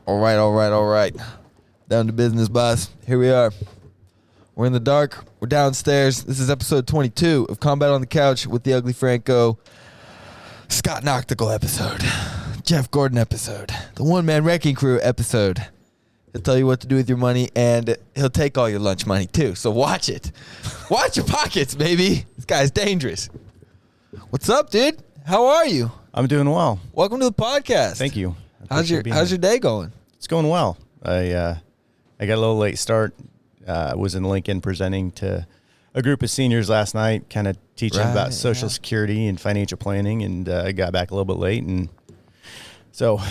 All right. Down to business, boss. Here we are. We're in the dark. We're downstairs. This is episode 22 of Combat on the Couch with the Uglee Franco. Scott Nauchtigal episode. Jeff Gordon episode. The one-man wrecking crew episode. He'll tell you what to do with your money, and he'll take all your lunch money, too. So watch it. Watch your pockets, baby. This guy's dangerous. What's up, dude? How are you? I'm doing well. Welcome to the podcast. Thank you. How's your day going? It's going well. I got a little late start. I was in Lincoln presenting to a group of seniors last night, kind of teaching about Social Security and financial planning, and I got back a little bit late, and so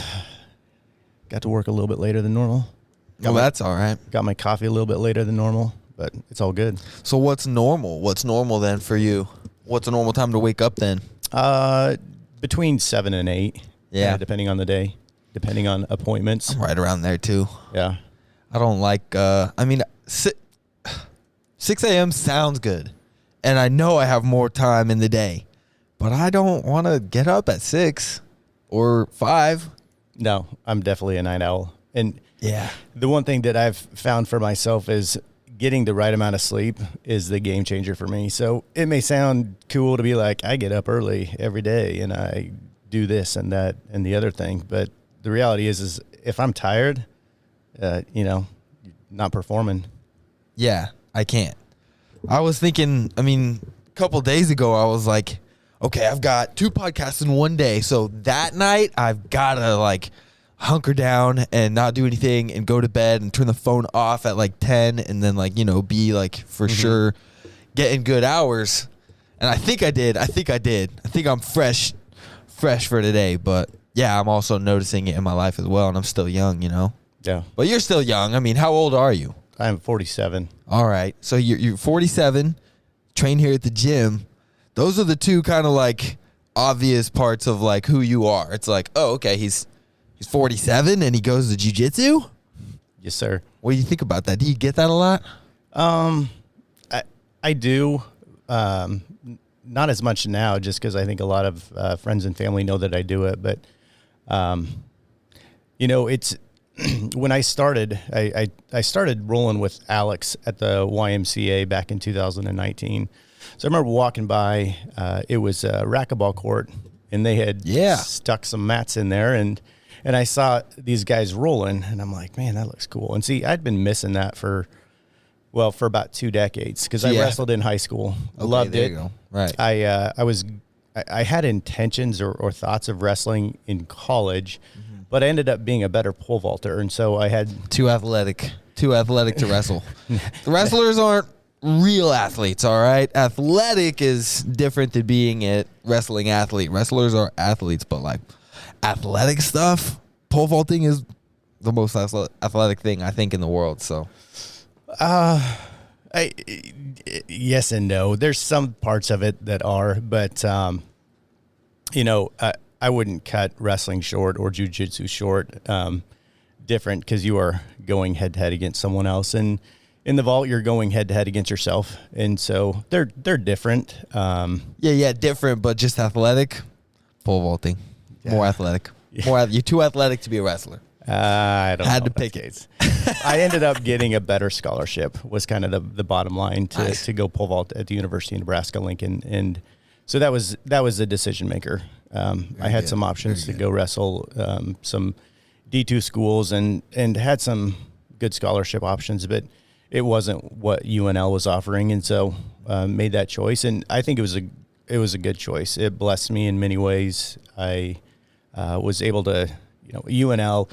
got to work a little bit later than normal. That's all right. Got my coffee a little bit later than normal, but it's all good. So what's normal? What's normal then for you? What's a normal time to wake up then? Between 7 and 8. Yeah. Depending on the day, depending on appointments. I'm right around there too. Yeah. I don't like, 6 a.m. sounds good. And I know I have more time in the day, but I don't want to get up at 6 or 5. No, I'm definitely a night owl. And yeah, the one thing that I've found for myself is getting the right amount of sleep is the game changer for me. So it may sound cool to be like, I get up early every day and I do this and that and the other thing. But the reality is if I'm tired, not performing. Yeah, I can't. I was thinking, a couple days ago, I was like, okay, I've got 2 podcasts in one day. So that night I've got to hunker down and not do anything and go to bed and turn the phone off at 10 and then be for sure getting good hours. And I think I did. I think I'm fresh for today. But yeah, I'm also noticing it in my life as well. And I'm still young, Yeah. But you're still young. How old are you? I'm 47. All right. So you're 47, train here at the gym. Those are the 2 kind of obvious parts of who you are. It's oh, okay, he's 47 and he goes to jiu-jitsu? Yes, sir. What do you think about that? Do you get that a lot? I do. Not as much now, just because I think a lot of friends and family know that I do it. But, it's when I started, I started rolling with Alex at the YMCA back in 2019. So I remember walking by, it was a racquetball court, and they had stuck some mats in there, and I saw these guys rolling, and I'm like, man, that looks cool. And see, I'd been missing that for about 2 decades because I wrestled in high school. I loved it. You go. Right. I had intentions or thoughts of wrestling in college, but I ended up being a better pole vaulter, and so I had too athletic to wrestle. The wrestlers aren't real athletes, all right? Athletic is different than being a wrestling athlete. Wrestlers are athletes, but athletic stuff, pole vaulting is the most athletic thing I think in the world. So, yes and no. There's some parts of it that are, but I wouldn't cut wrestling short or jiu-jitsu short. Different because you are going head to head against someone else, and in the vault you're going head to head against yourself, and so they're different. Different, but just athletic. Pole vaulting. More athletic. You're too athletic to be a wrestler. I don't had know to pick it. I ended up getting a better scholarship. Was kind of the bottom line to go pole vault at the University of Nebraska Lincoln, and so that was a decision maker. I had some options to go wrestle some D2 schools and had some good scholarship options, but it wasn't what UNL was offering, and so made that choice. And I think it was a good choice. It blessed me in many ways. I was able to, UNL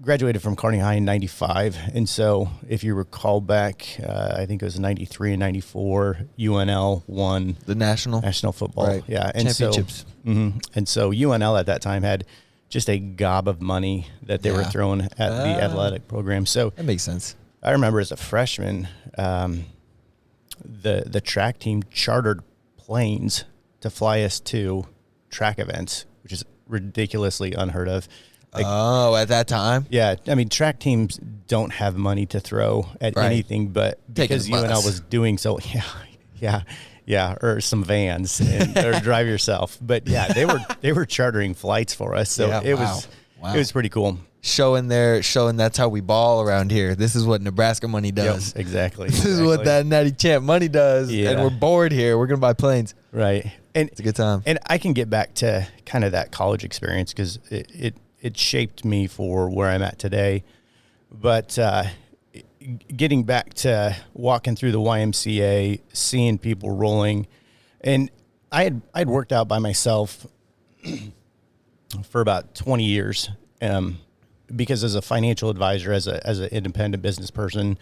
graduated from Kearney High in 95. And so if you recall back, I think it was 93 and 94, UNL won the national football. Right. Yeah. And championships. And so UNL at that time had just a gob of money that they were throwing at the athletic program. So that makes sense. I remember as a freshman, the track team chartered planes to fly us to track events, which is ridiculously unheard of. At that time? Yeah. Track teams don't have money to throw at anything, but because UNL was doing so, or some vans or drive yourself. But yeah, they were chartering flights for us. So Wow. It was pretty cool. Showing that's how we ball around here. This is what Nebraska money does. Yep, exactly. This is what that Natty Champ money does. Yeah. And we're bored here. We're going to buy planes. Right. And it's a good time. And I can get back to kind of that college experience because it shaped me for where I'm at today. But getting back to walking through the YMCA, seeing people rolling, and I'd worked out by myself for about 20 years. Because as a financial advisor, as an independent business person,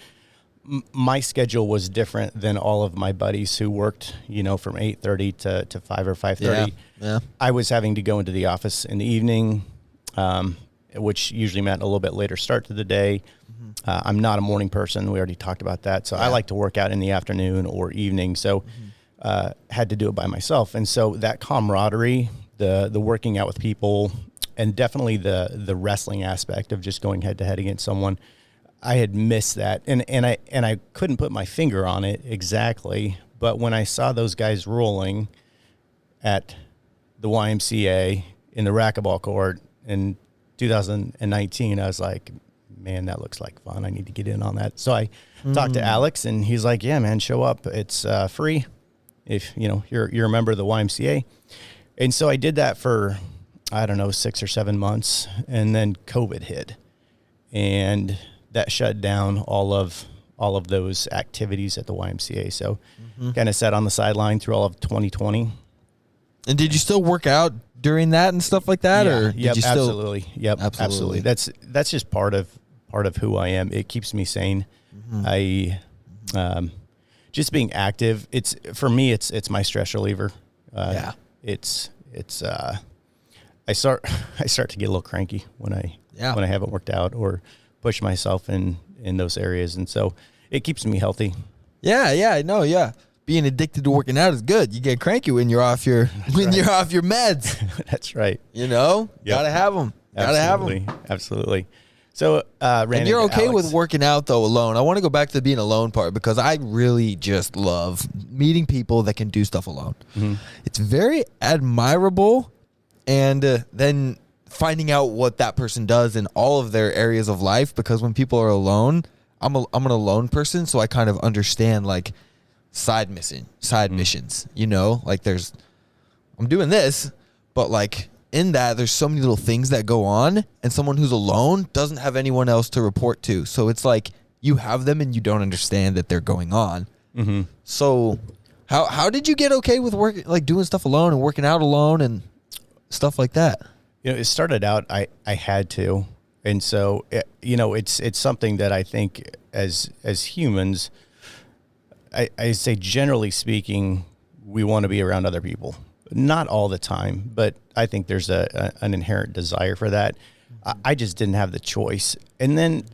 my schedule was different than all of my buddies who worked, from 8:30 to 5 or 5:30. Yeah. I was having to go into the office in the evening, which usually meant a little bit later start to the day. I'm not a morning person. We already talked about that. So I like to work out in the afternoon or evening. So had to do it by myself. And so that camaraderie, the working out with people, and definitely the wrestling aspect of just going head to head against someone, I had missed that, and I couldn't put my finger on it exactly. But when I saw those guys rolling at the YMCA in the racquetball court in 2019, I was like, man, that looks like fun. I need to get in on that. So I talked to Alex, and he's like, yeah, man, show up. It's free if you're a member of the YMCA. And so I did that for, I don't know, 6 or 7 months, and then COVID hit, and that shut down all of those activities at the YMCA. So kind of sat on the sideline through all of 2020. And did you still work out during that and stuff like that? Or did you still? Absolutely. Yep, absolutely. That's just part of who I am. It keeps me sane. I just being active. For me. It's my stress reliever. I start to get a little cranky when I haven't worked out or push myself in those areas, and so it keeps me healthy. Yeah. Being addicted to working out is good. You get cranky when you're off your you're off your meds. That's right. Gotta have them. Absolutely. So, and you're okay with working out though alone. I want to go back to being alone part because I really just love meeting people that can do stuff alone. It's very admirable. And then finding out what that person does in all of their areas of life, because when people are alone, I'm an alone person, so I kind of understand like side missions. Like I'm doing this, but like in that there's so many little things that go on, and someone who's alone doesn't have anyone else to report to. So it's like you have them and you don't understand that they're going on. So how did you get okay with doing stuff alone and working out alone and stuff like that? It started out, I had to. And so, it's something that I think as humans, I say generally speaking, we want to be around other people. Not all the time, but I think there's an inherent desire for that. I just didn't have the choice. And then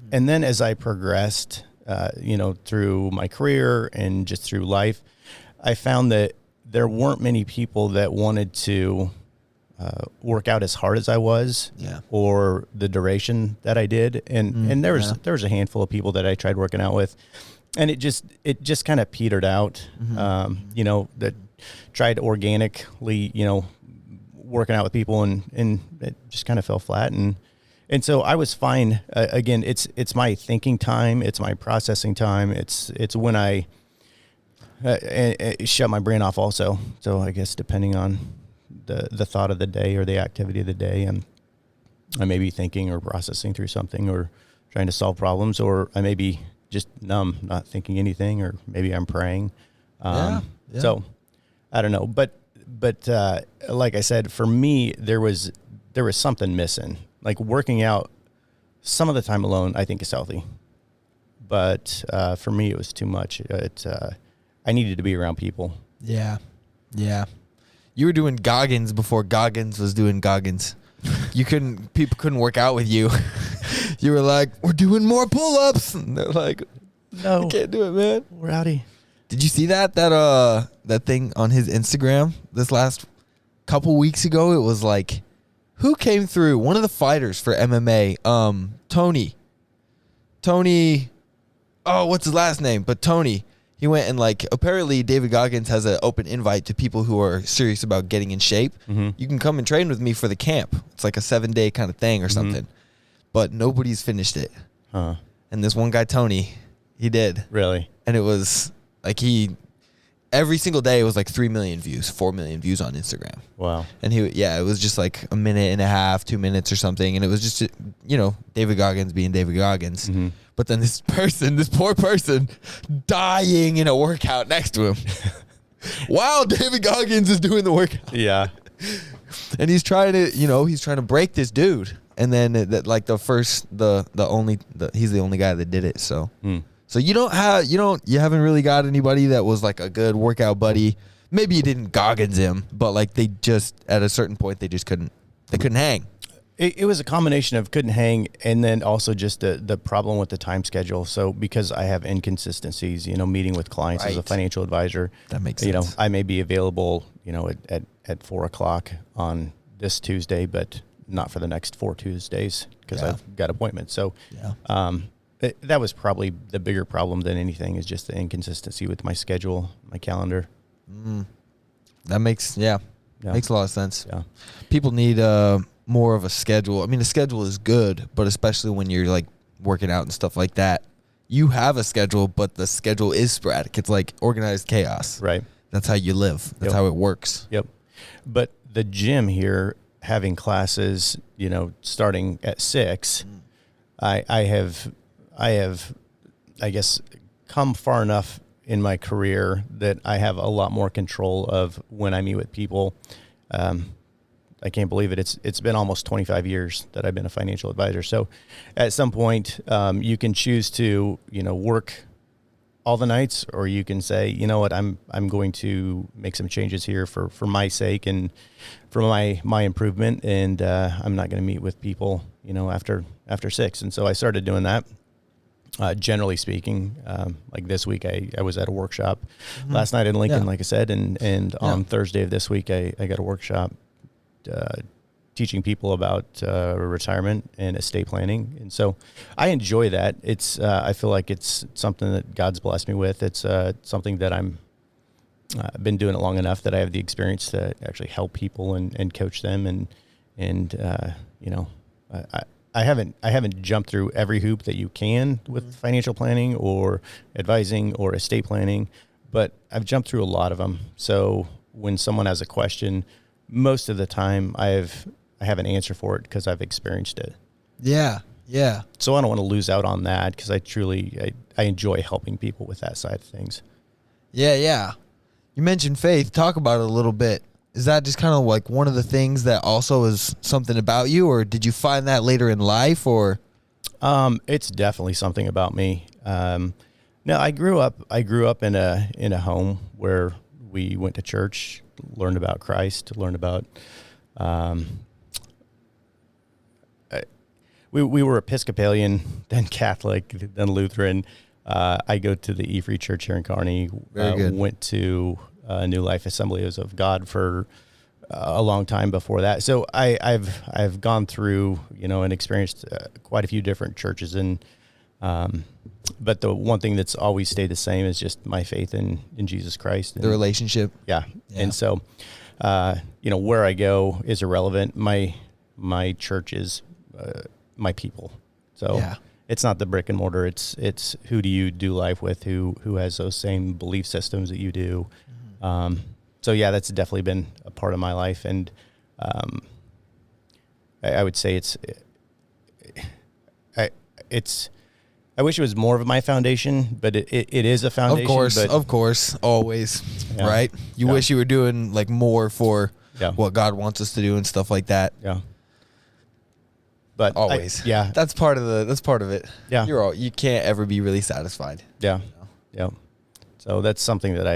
as I progressed, through my career and just through life, I found that there weren't many people that wanted to work out as hard as I was, or the duration that I did, and there was a handful of people that I tried working out with, and it just kind of petered out. That tried organically, working out with people, and it just kind of fell flat, and so I was fine. Again, it's my thinking time, it's my processing time, it's when I shut my brain off also. So I guess depending on the thought of the day or the activity of the day, and I may be thinking or processing through something or trying to solve problems, or I may be just numb, not thinking anything, or maybe I'm praying. So I don't know, but like I said, for me, there was something missing. Like working out some of the time alone, I think is healthy, but for me, it was too much. I needed to be around people. Yeah. You were doing Goggins before Goggins was doing Goggins. People couldn't work out with you. You were like, we're doing more pull-ups. And they're like, no, I can't do it, man. We're outie. Did you see that thing on his Instagram this last couple weeks ago? It was like, who came through? One of the fighters for MMA, Tony. Oh, what's his last name? But Tony. He went and like, apparently David Goggins has an open invite to people who are serious about getting in shape. You can come and train with me for the camp. It's like a 7-day kind of thing or something, but nobody's finished it. Huh. And this one guy, Tony, he did. Really? And it was like every single day it was like 3 million views, 4 million views on Instagram. Wow. And it was just like a minute and a half, 2 minutes or something. And it was just, David Goggins being David Goggins. But then this poor person dying in a workout next to him while David Goggins is doing the workout. Yeah. And he's trying to break this dude. And then he's the only guy that did it. So, So you haven't really got anybody that was like a good workout buddy. Maybe you didn't Goggins him, but like they just, at a certain point, they couldn't hang. It was a combination of couldn't hang, and then also just the problem with the time schedule. So because I have inconsistencies, meeting with clients as a financial advisor, that makes sense. I may be available, at 4:00 on this Tuesday, but not for the next 4 Tuesdays because I've got appointments. So, that was probably the bigger problem than anything, is just the inconsistency with my schedule, my calendar. That makes a lot of sense. Yeah. People need more of a schedule. I mean, a schedule is good, but especially when you're like working out and stuff like that, you have a schedule, but the schedule is sporadic. It's like organized chaos. Right. That's how you live. That's how it works. Yep. But the gym here, having classes, starting at 6, I have, I guess, come far enough in my career that I have a lot more control of when I meet with people. I can't believe it. It's been almost 25 years that I've been a financial advisor. So at some point, you can choose to, work all the nights, or you can say, you know what, I'm going to make some changes here for my sake and for my improvement. And I'm not going to meet with people, after 6. And so I started doing that. Generally speaking, like this week, I was at a workshop last night in Lincoln, like I said, and on Thursday of this week, I got a workshop teaching people about retirement and estate planning. And so I enjoy that. It's I feel like it's something that God's blessed me with. It's something that I've been doing it long enough that I have the experience to actually help people and coach them. And I haven't jumped through every hoop that you can with financial planning or advising or estate planning, but I've jumped through a lot of them. So when someone has a question, most of the time I have an answer for it because I've experienced it. Yeah. Yeah. So I don't want to lose out on that because I enjoy helping people with that side of things. Yeah. Yeah. You mentioned faith. Talk about it a little bit. Is that just kind of like one of the things that also is something about you, or did you find that later in life, or? It's definitely something about me. No, I grew up in a home where we went to church, learned about Christ, learned about, we were Episcopalian, then Catholic, then Lutheran. I go to the E-Free Church here in Kearney. Very good. Went to New Life Assemblies of God for a long time before that. So I've gone through, and experienced quite a few different churches, and but the one thing that's always stayed the same is just my faith in Jesus Christ. And, the relationship. Yeah. And so, where I go is irrelevant. My church is my people. So it's not the brick and mortar. It's who do you do life with, who has those same belief systems that you do. So yeah, that's definitely been a part of my life. And I would say I wish it was more of my foundation, but it is a foundation. Of course, always, right? You wish you were doing like more for what God wants us to do and stuff like that. Yeah. But always, that's part of it. Yeah, you can't ever be really satisfied. Yeah, yeah. So that's something that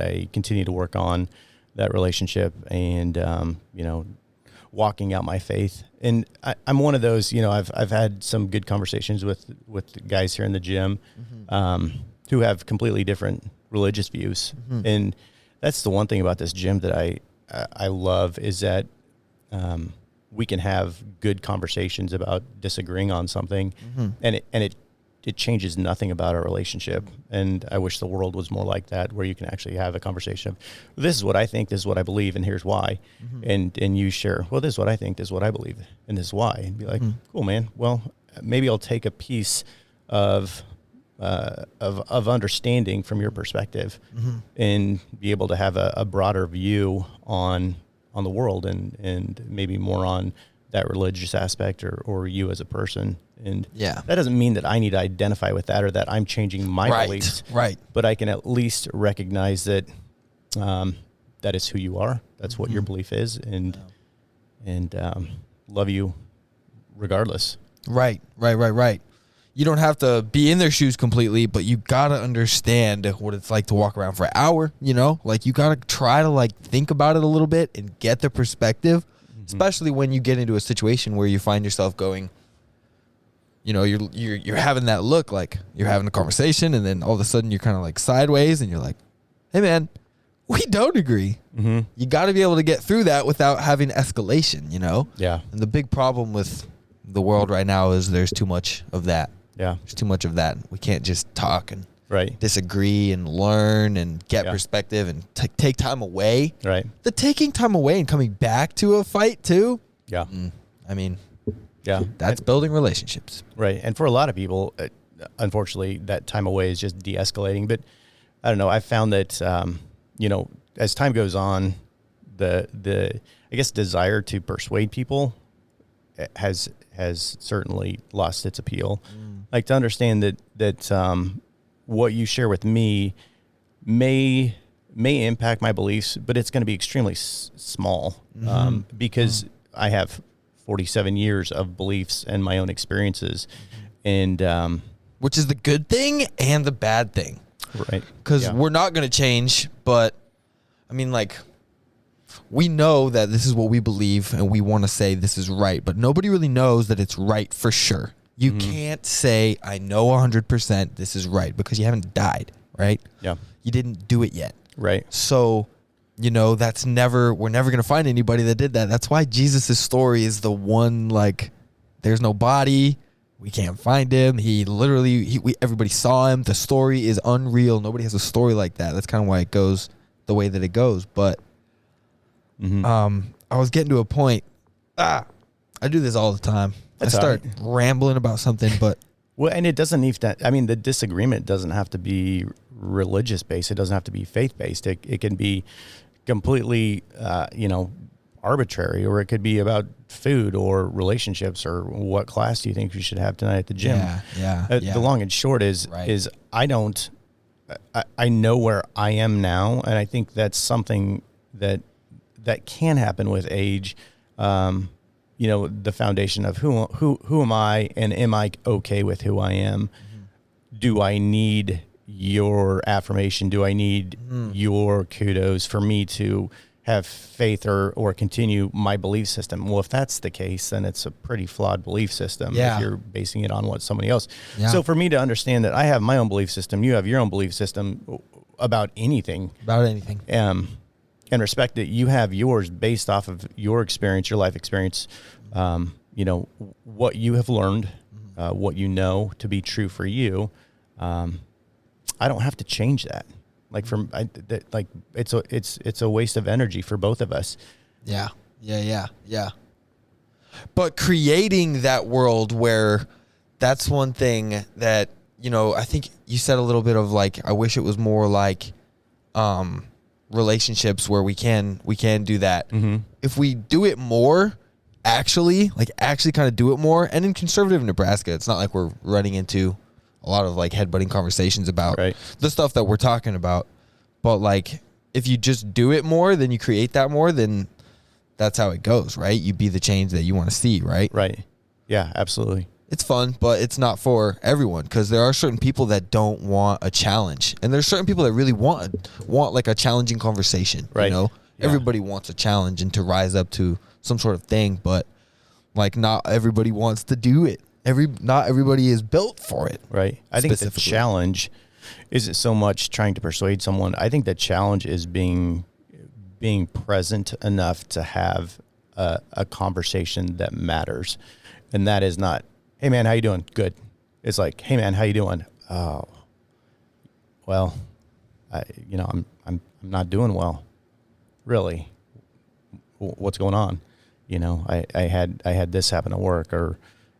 I continue to work on, that relationship, and walking out my faith. And I'm one of those. I've had some good conversations with guys here in the gym, who have completely different religious views, and that's the one thing about this gym that I love is that. We can have good conversations about disagreeing on something, and it changes nothing about our relationship. And I wish the world was more like that, where you can actually have a conversation of, this is what I think, this is what I believe, and here's why. And you share, well, this is what I think, this is what I believe, and this is why. And be like, cool, man. Well, maybe I'll take a piece of understanding from your perspective and be able to have a broader view on the world and maybe more on that religious aspect or you as a person. And that doesn't mean that I need to identify with that or that I'm changing my beliefs. Right. But I can at least recognize that that is who you are. That's what your belief is, and love you regardless. Right. You don't have to be in their shoes completely, but you gotta understand what it's like to walk around for an hour, you know? Like, you gotta try to, like, think about it a little bit and get the perspective, especially when you get into a situation where you find yourself going, you know, you're having that look, like, you're having a conversation, and then all of a sudden you're kind of, like, sideways, and you're like, hey, man, we don't agree. You gotta be able to get through that without having escalation, you know? Yeah. And the big problem with the world right now is there's too much of that. Yeah. There's too much of that. We can't just talk and disagree and learn and get perspective and take time away. Right. The taking time away and coming back to a fight too. Yeah. I mean, that's building relationships. Right. And for a lot of people, unfortunately, that time away is just de-escalating. But I don't know. I found that, you know, as time goes on, the I guess desire to persuade people has certainly lost its appeal. Like, to understand that what you share with me may impact my beliefs, but it's going to be extremely small because I have 47 years of beliefs and my own experiences, and which is the good thing and the bad thing, right? Because we're not going to change, but I mean, like, we know that this is what we believe and we want to say this is right, but nobody really knows that it's right for sure. You can't say, I know 100% this is right, because you haven't died, right? Yeah. You didn't do it yet. Right. So, you know, we're never going to find anybody that did that. That's why Jesus' story is the one, like, there's no body. We can't find him. He literally, everybody saw him. The story is unreal. Nobody has a story like that. That's kind of why it goes the way that it goes. But I was getting to a point. I do this all the time. That's I start rambling about something, but well, and it doesn't need to. I mean, the disagreement doesn't have to be religious based. It doesn't have to be faith based. It can be completely, you know, arbitrary, or it could be about food or relationships or what class do you think you should have tonight at the gym. The long and short is I know where I am now, and I think that's something that can happen with age. You know, the foundation of who am I, and am I okay with who I am? Do I need your affirmation? Do I need your kudos for me to have faith or continue my belief system? Well, if that's the case, then it's a pretty flawed belief system if you're basing it on what somebody else. So for me to understand that I have my own belief system, you have your own belief system about anything. And respect that you have yours based off of your experience, your life experience, you know, what you have learned, what you know to be true for you. I don't have to change that. Like, it's a waste of energy for both of us. Yeah. But creating that world where that's one thing that, you know, I think you said a little bit of, like, I wish it was more like, relationships where we can do that. If we do it more, actually kind of do it more. And in conservative Nebraska, it's not like we're running into a lot of, like, headbutting conversations about the stuff that we're talking about. But, like, if you just do it more, then you create that more, then that's how it goes, right? You be the change that you want to see, right? Right. Yeah, absolutely. It's fun, but it's not for everyone, because there are certain people that don't want a challenge, and there's certain people that really want like a challenging conversation. Right. You know, everybody wants a challenge and to rise up to some sort of thing, but, like, not everybody wants to do it. Not everybody is built for it. Right. I think the challenge isn't so much trying to persuade someone. I think the challenge is being present enough to have a conversation that matters, and that is not, hey man, how you doing? Good. It's like, hey man, how you doing? Oh, well, I'm not doing well. Really? What's going on? I had this happen at work, or,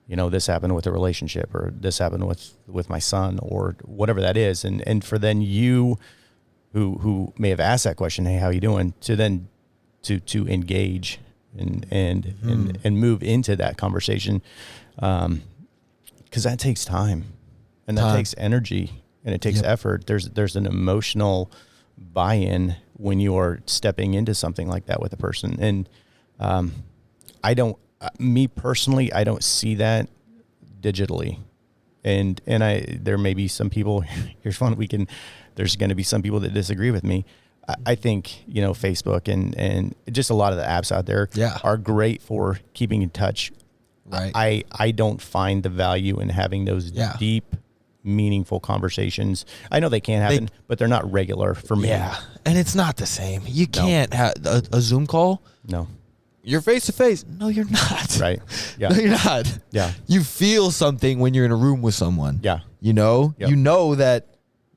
this happened with a relationship, or this happened with my son, or whatever that is. And for then you who may have asked that question, hey, how you doing? To then to engage and move into that conversation. Cause that takes time, and that takes energy, and it takes effort. There's an emotional buy-in when you are stepping into something like that with a person. And, me personally, I don't see that digitally. And there may be some people, here's one, there's going to be some people that disagree with me. I think, Facebook and just a lot of the apps out there are great for keeping in touch. Right. I don't find the value in having those deep, meaningful conversations. I know they can happen, but they're not regular for me. Yeah. And it's not the same. You can't have a Zoom call. No. You're face to face. No, you're not. Right. Yeah. No, you're not. Yeah. You feel something when you're in a room with someone. Yeah. Yep. You know that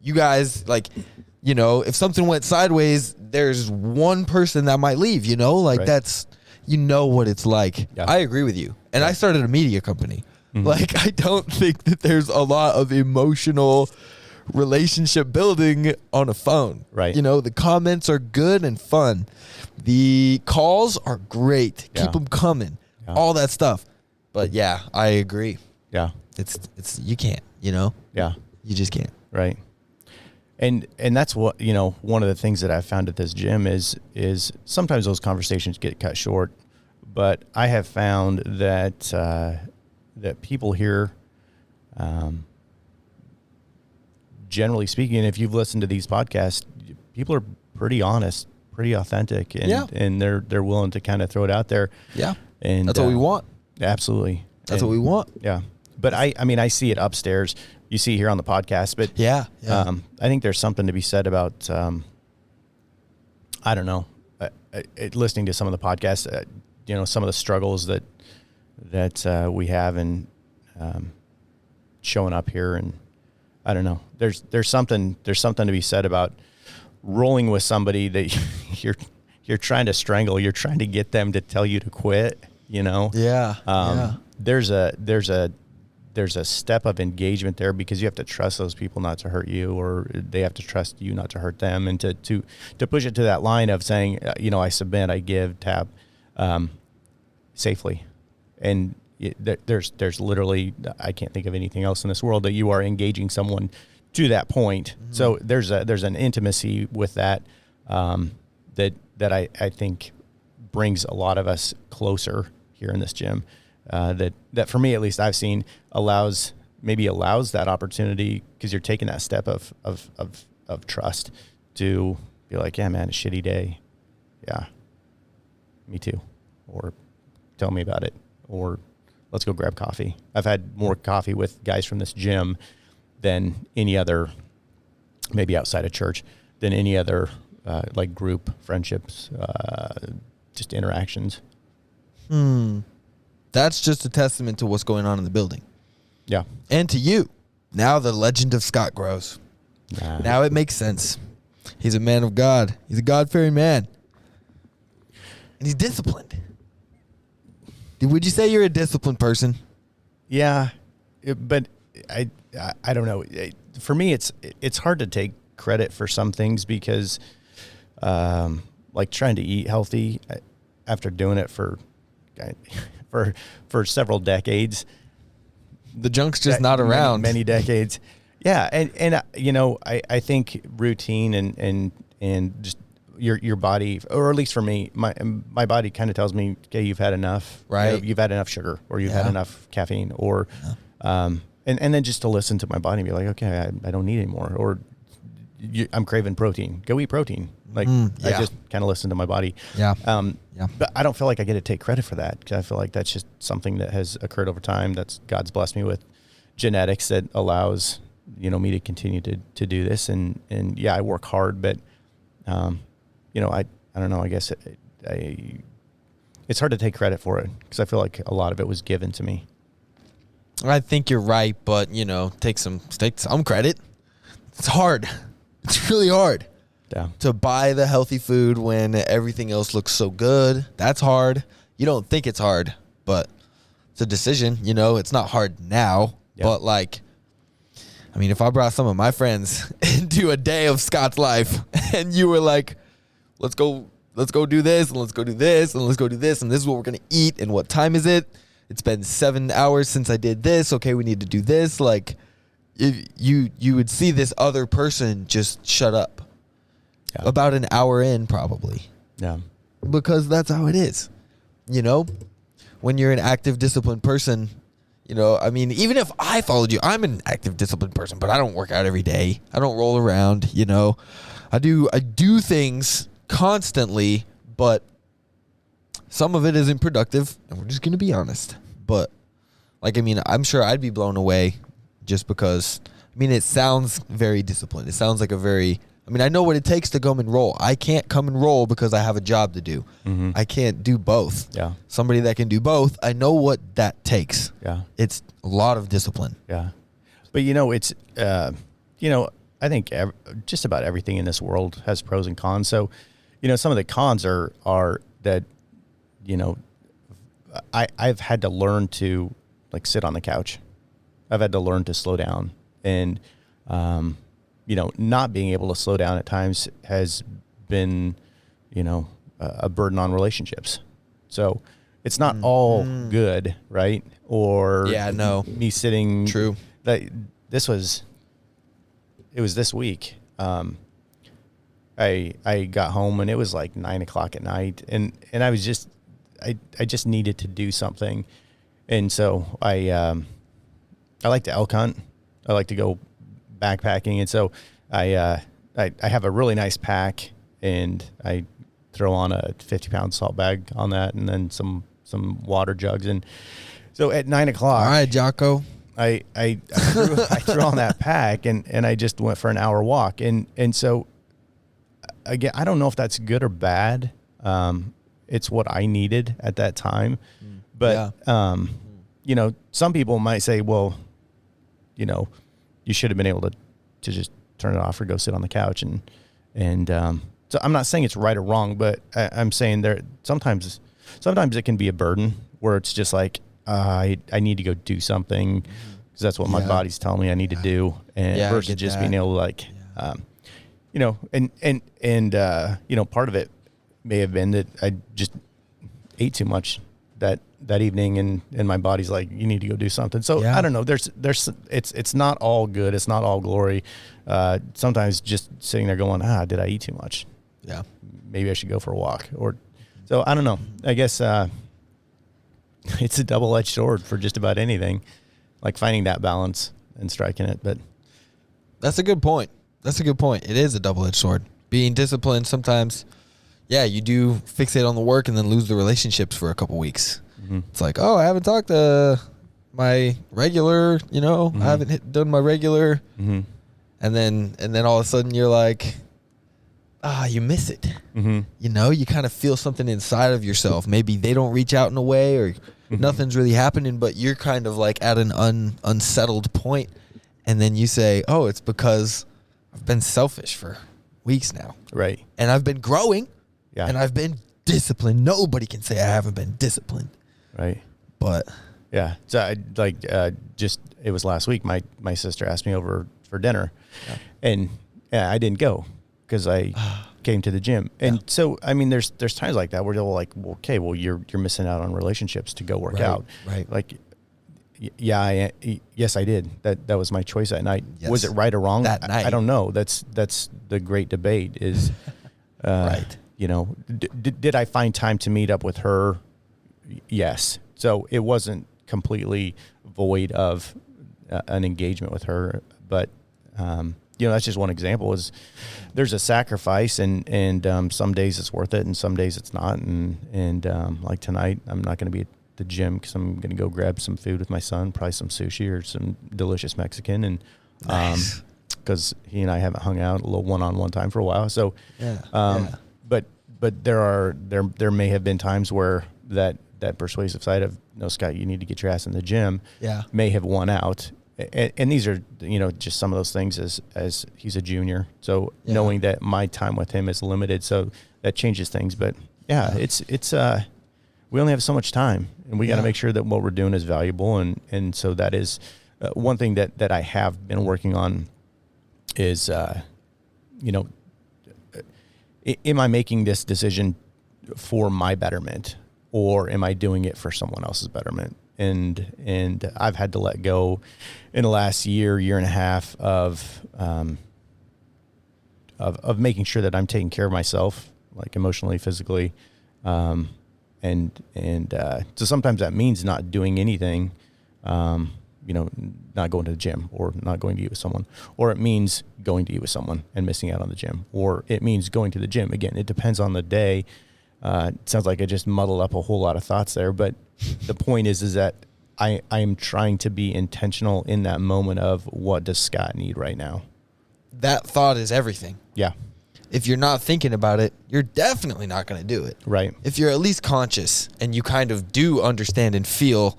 you guys, if something went sideways, there's one person that might leave, right. That's, what it's like. Yeah. I agree with you. And I started a media company. Mm-hmm. I don't think that there's a lot of emotional relationship building on a phone. Right. The comments are good and fun. The calls are great. Yeah. Keep them coming. Yeah. All that stuff. But yeah, I agree. Yeah. It's you can't, Yeah. You just can't. Right. And that's what, one of the things that I've found at this gym is sometimes those conversations get cut short, but I have found that that people here, generally speaking, if you've listened to these podcasts, people are pretty honest, pretty authentic, and they're willing to kind of throw it out there. Yeah. And that's what we want. Absolutely. That's what we want. Yeah. But I see it upstairs. You see here on the podcast, but I think there's something to be said about, I don't know, listening to some of the podcasts, some of the struggles that we have, and showing up here, and I don't know, there's something to be said about rolling with somebody that you're trying to strangle, you're trying to get them to tell you to quit, There's a step of engagement there, because you have to trust those people not to hurt you, or they have to trust you not to hurt them, and to push it to that line of saying, I submit, I give, tap, safely. And there's literally, I can't think of anything else in this world that you are engaging someone to that point. Mm-hmm. So there's an intimacy with that, that I think brings a lot of us closer here in this gym. That for me, at least, I've seen allows that opportunity, because you're taking that step of trust to be like, yeah, man, a shitty day. Yeah, me too. Or tell me about it. Or let's go grab coffee. I've had more coffee with guys from this gym than any other, maybe outside of church, than any other group friendships, just interactions. That's just a testament to what's going on in the building. Yeah. And to you. Now the legend of Scott grows. Now it makes sense. He's a man of God. He's a God-fearing man. And he's disciplined. Would you say you're a disciplined person? Yeah. But I don't know. For me, it's hard to take credit for some things, because trying to eat healthy after doing it for several decades, the junk's just not around. Many decades. Yeah. And I think routine and just your body, or at least for me, my body kind of tells me, okay, you've had enough, right? You've had enough sugar, or you've had enough caffeine, or, and then just to listen to my body and be like, okay, I don't need any more, or I'm craving protein. Go eat protein. I just kind of listen to my body. Yeah. But I don't feel like I get to take credit for that, because I feel like that's just something that has occurred over time. That's God's blessed me with genetics that allows, me to continue to do this. And I work hard, but, I don't know, I guess it's hard to take credit for it, because I feel like a lot of it was given to me. I think you're right, but take some credit. It's hard. It's really hard. Yeah. To buy the healthy food when everything else looks so good. That's hard. You don't think it's hard, but it's a decision. It's not hard now, but if I brought some of my friends into a day of Scott's life and you were like, let's go do this and let's go do this and let's go do this and this is what we're going to eat and what time is it? It's been 7 hours since I did this. Okay, we need to do this. Like you would see this other person just shut up about an hour in probably. Yeah. Because that's how it is. When you're an active, disciplined person, even if I followed you, I'm an active, disciplined person, but I don't work out every day. I don't roll around, I do things constantly, but some of it isn't productive, and we're just going to be honest. But, I'm sure I'd be blown away just because, it sounds very disciplined. It sounds like I know what it takes to come and roll. I can't come and roll because I have a job to do. Mm-hmm. I can't do both. Yeah. Somebody that can do both, I know what that takes. Yeah. It's a lot of discipline. Yeah. But, it's, I think just about everything in this world has pros and cons. So, some of the cons are that, I've had to learn to sit on the couch. I've had to learn to slow down, and, not being able to slow down at times has been, a burden on relationships. So it's not all good, right? Or me sitting. True. It was this week. I got home and it was like 9:00 at night, and I was just, I just needed to do something. And so I like to elk hunt. I like to go backpacking. And so I have a really nice pack, and I throw on a 50-pound salt bag on that, and then some water jugs. And so at 9:00, all right, Jocko, I threw on that pack, and I just went for an hour walk. And so again, I don't know if that's good or bad. It's what I needed at that time. But, some people might say, well, you should have been able to just turn it off or go sit on the couch. And so I'm not saying it's right or wrong, but I'm saying sometimes it can be a burden where it's just like, I need to go do something because that's what my body's telling me I need to do. And versus just being able to part of it may have been that I just ate too much that evening, and my body's like, you need to go do something. So I don't know. It's not all good. It's not all glory. Sometimes just sitting there going, did I eat too much? Yeah. Maybe I should go for a walk. So I don't know. I guess it's a double-edged sword for just about anything, like finding that balance and striking it. But that's a good point. It is a double-edged sword. Being disciplined sometimes, you do fixate on the work and then lose the relationships for a couple weeks. Mm-hmm. It's like, I haven't talked to my regular, I haven't done my regular. Mm-hmm. And then all of a sudden you're like, you miss it. Mm-hmm. You kind of feel something inside of yourself. Maybe they don't reach out in a way, or nothing's really happening, but you're kind of like at an unsettled point. And then you say, it's because I've been selfish for weeks now. Right. And I've been growing. Yeah. And I've been disciplined. Nobody can say I haven't been disciplined. Right. But yeah. So it was last week. My sister asked me over for dinner, and I didn't go because I came to the gym. And so, there's times like that where they're like, well, okay, well, you're missing out on relationships to go work out. Right. Like, yes, I did. That was my choice that night. Yes. Was it right or wrong? That night. I don't know. That's the great debate is, right. Did I find time to meet up with her? Yes. So it wasn't completely void of an engagement with her, but, that's just one example. Is there's a sacrifice, and some days it's worth it, and some days it's not. And like tonight, I'm not going to be at the gym because I'm going to go grab some food with my son, probably some sushi or some delicious Mexican, and nice. Because he and I haven't hung out a little one-on-one time for a while. So, but there may have been times where that persuasive side of no, Scott, you need to get your ass in the gym, Yeah. may have won out. And these are, just some of those things as he's a junior. So knowing that my time with him is limited, so that changes things. But it's we only have so much time, and we got to make sure that what we're doing is valuable. And so that is one thing that I have been working on is, am I making this decision for my betterment, or am I doing it for someone else's betterment? And I've had to let go in the last year and a half of making sure that I'm taking care of myself, like emotionally, physically. So sometimes that means not doing anything, not going to the gym, or not going to eat with someone, or it means going to eat with someone and missing out on the gym, or it means going to the gym. Again, it depends on the day. It sounds like I just muddled up a whole lot of thoughts there, but the point is that I am trying to be intentional in that moment of, what does Scott need right now? That thought is everything. Yeah. If you're not thinking about it, you're definitely not going to do it. Right. If you're at least conscious and you kind of do understand and feel,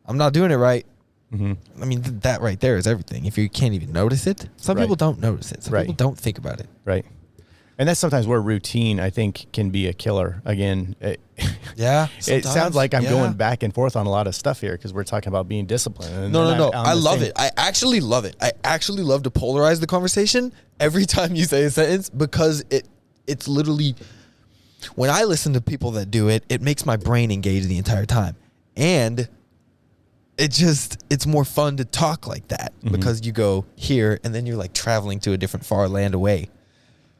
I'm not doing it right. Mm-hmm. I mean, that right there is everything. If you can't even notice it, some people don't notice it. Some people don't think about it. Right. And that's sometimes where routine, I think, can be a killer. Again, it sounds like I'm going back and forth on a lot of stuff here because we're talking about being disciplined. No. I love it. I actually love it. I actually love to polarize the conversation every time you say a sentence, because it's literally, when I listen to people that do it, it makes my brain engage the entire time. And it's more fun to talk like that, because you go here and then you're like traveling to a different far land away.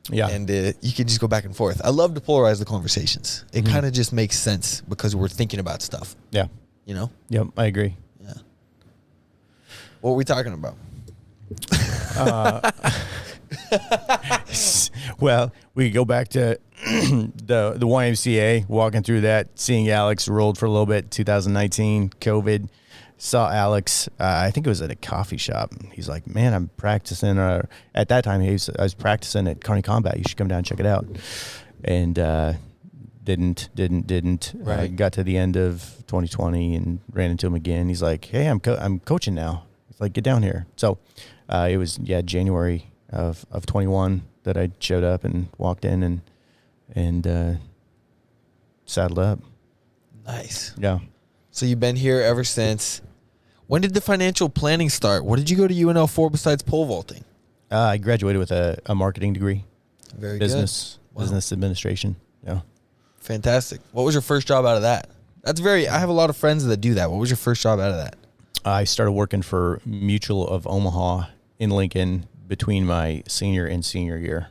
Yeah. And you can just go back and forth. I love to polarize the conversations. It kind of just makes sense because we're thinking about stuff. Yeah. Yep, I agree. Yeah. What were we talking about? Well, we go back to the YMCA, walking through that, seeing Alex rolled for a little bit, 2019, COVID. Saw Alex, I think it was at a coffee shop. He's like, man, I'm practicing. At that time, I was practicing at Carney Combat. You should come down and check it out. And didn't. Right. Got to the end of 2020 and ran into him again. He's like, hey, I'm coaching now. He's like, get down here. So it was, January of 21 that I showed up and walked in and saddled up. Nice. Yeah. So you've been here ever since. When did the financial planning start? What did you go to UNL for besides pole vaulting? I graduated with a marketing degree. Very business, good. Wow. Business administration. Yeah. Fantastic. What was your first job out of that? I have a lot of friends that do that. What was your first job out of that? I started working for Mutual of Omaha in Lincoln between my senior and senior year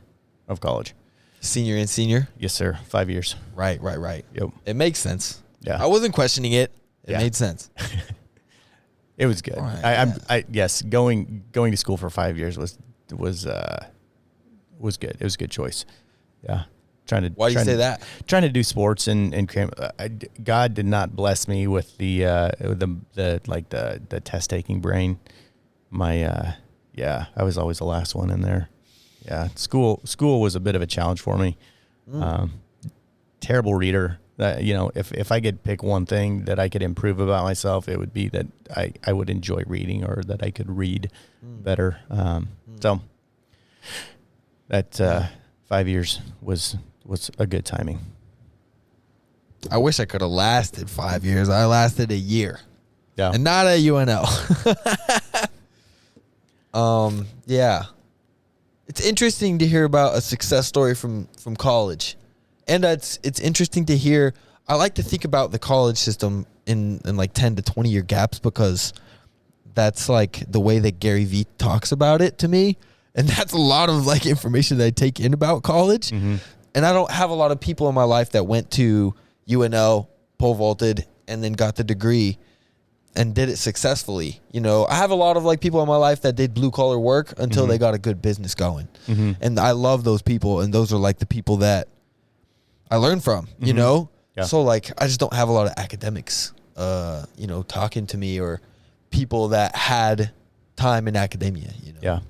of college. Senior and senior? Yes, sir. 5 years. Right. Yep. It makes sense. Yeah. I wasn't questioning it. It made sense. It was good. Right, yes, going to school for 5 years was good. It was a good choice. Yeah. Why do you say that? Trying to do sports and cram. God did not bless me with the test taking brain. I was always the last one in there. Yeah. School was a bit of a challenge for me. Terrible reader. If I could pick one thing that I could improve about myself, it would be that I would enjoy reading, or that I could read better. So that 5 years was a good timing. I wish I could have lasted 5 years. I lasted a year. Yeah. And not at UNL. Yeah. It's interesting to hear about a success story from college. And it's interesting to hear. I like to think about the college system in like 10 to 20 year gaps, because that's like the way that Gary Vee talks about it to me. And that's a lot of like information that I take in about college. Mm-hmm. And I don't have a lot of people in my life that went to UNL, pole vaulted, and then got the degree and did it successfully. I have a lot of like people in my life that did blue collar work until they got a good business going. Mm-hmm. And I love those people. And those are like the people that I learned from, Yeah. So like, I just don't have a lot of academics, talking to me, or people that had time in academia, Yeah.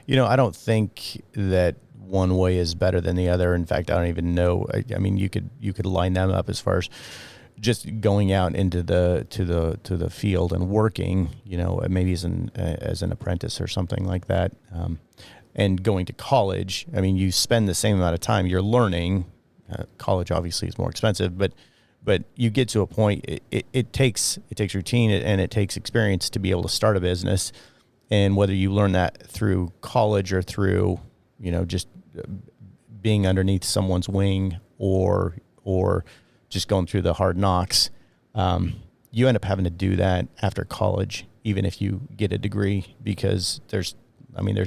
I don't think that one way is better than the other. In fact, I don't even know. I mean, you could line them up as far as just going out into the field and working, maybe as an apprentice or something like that, and going to college. I mean, you spend the same amount of time. You're learning. College obviously is more expensive, but you get to a point. It takes routine and it takes experience to be able to start a business. And whether you learn that through college or through just being underneath someone's wing or just going through the hard knocks, you end up having to do that after college, even if you get a degree, because there's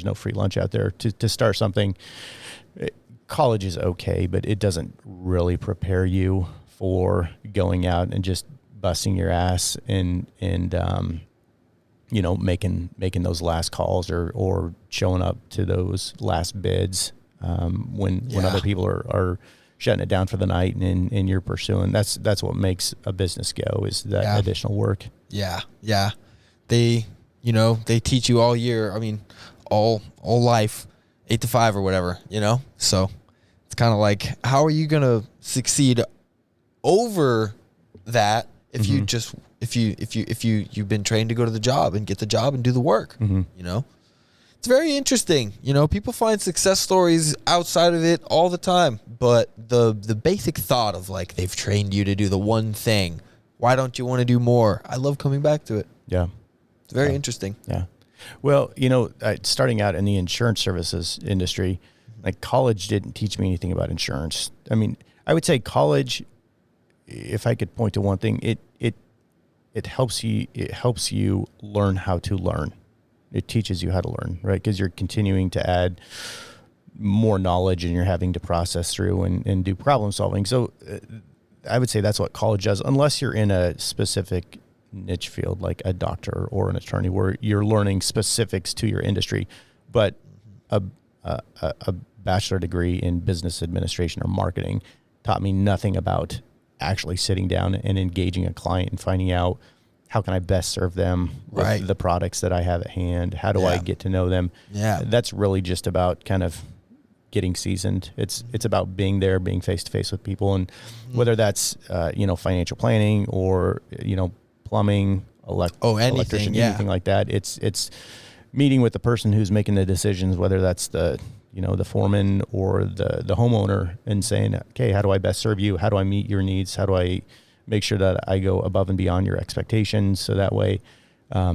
no free lunch out there to start something. College is okay, but it doesn't really prepare you for going out and just busting your ass and making those last calls or showing up to those last bids when other people are shutting it down for the night and you're pursuing. That's what makes a business go, is that additional work. Yeah. They teach you all year. I mean, all life, 8 to 5 or whatever, So it's kind of like, how are you going to succeed over that if you just if you've been trained to go to the job and get the job and do the work, It's very interesting. People find success stories outside of it all the time, but the basic thought of like, they've trained you to do the one thing. Why don't you want to do more? I love coming back to it. Yeah. It's very interesting. Yeah. Well, starting out in the insurance services industry, like, college didn't teach me anything about insurance. I mean, I would say college, if I could point to one thing, it helps you learn how to learn. It teaches you how to learn, right? Because you're continuing to add more knowledge and you're having to process through and do problem solving. So I would say that's what college does, unless you're in a specific niche field like a doctor or an attorney where you're learning specifics to your industry. But a bachelor degree in business administration or marketing taught me nothing about actually sitting down and engaging a client and finding out, how can I best serve them with the products that I have at hand? How do I get to know them? Yeah. That's really just about kind of getting seasoned. It's about being there, being face to face with people, and whether that's financial planning or plumbing, electrician, anything like that. It's meeting with the person who's making the decisions, whether that's the foreman or the homeowner, and saying, okay, how do I best serve you? How do I meet your needs? How do I make sure that I go above and beyond your expectations, so that way